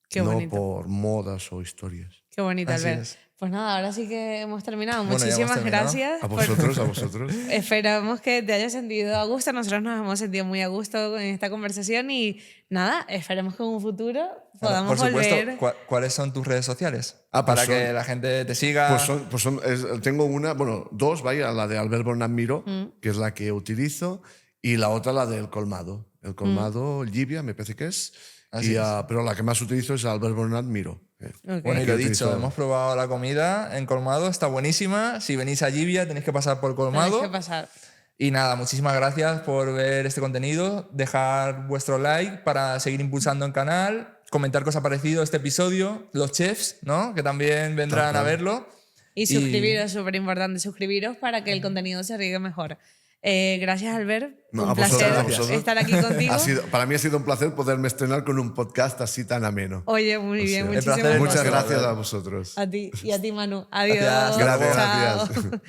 Qué no bonito. por modas o historias. Qué bonito, Así Albert. es. Pues nada, ahora sí que hemos terminado. Bueno, ya hemos Muchísimas terminado. gracias. A vosotros, a vosotros. Esperamos que te hayas sentido a gusto. Nosotros nos hemos sentido muy a gusto en esta conversación y nada, esperemos que en un futuro podamos Por supuesto, volver. ¿cuáles son tus redes sociales? Ah, pues Para que son- la gente te siga. Tengo dos, vaya, la de Albert Bernat Miró, que es la que utilizo, y la otra la del colmado. El colmado, Llívia, me parece que es. Así es. Pero la que más utilizo es Albert Bernat Miró. Ok. Bueno, y Que lo utilizo- dicho, hemos probado la comida en Colmado, está buenísima. Si venís a Jibia tenéis que pasar por Tenéis Colmado. que pasar. Y nada, muchísimas gracias por ver este contenido, dejar vuestro like para seguir impulsando el canal, comentar qué os ha parecido este episodio, los chefs, ¿no? Que también vendrán a verlo. Y suscribiros, súper importante, suscribiros para que el contenido se riegue mejor. Gracias, Albert. No, un a vosotros, placer a vosotros. estar aquí contigo. Para mí ha sido un placer poderme estrenar con un podcast así tan ameno. Oye, muy bien, el placer muchísimas es Muchas gracias. nuestro. gracias a vosotros. A ti y a ti, Manu. Adiós. Gracias. Gracias, Chao. gracias.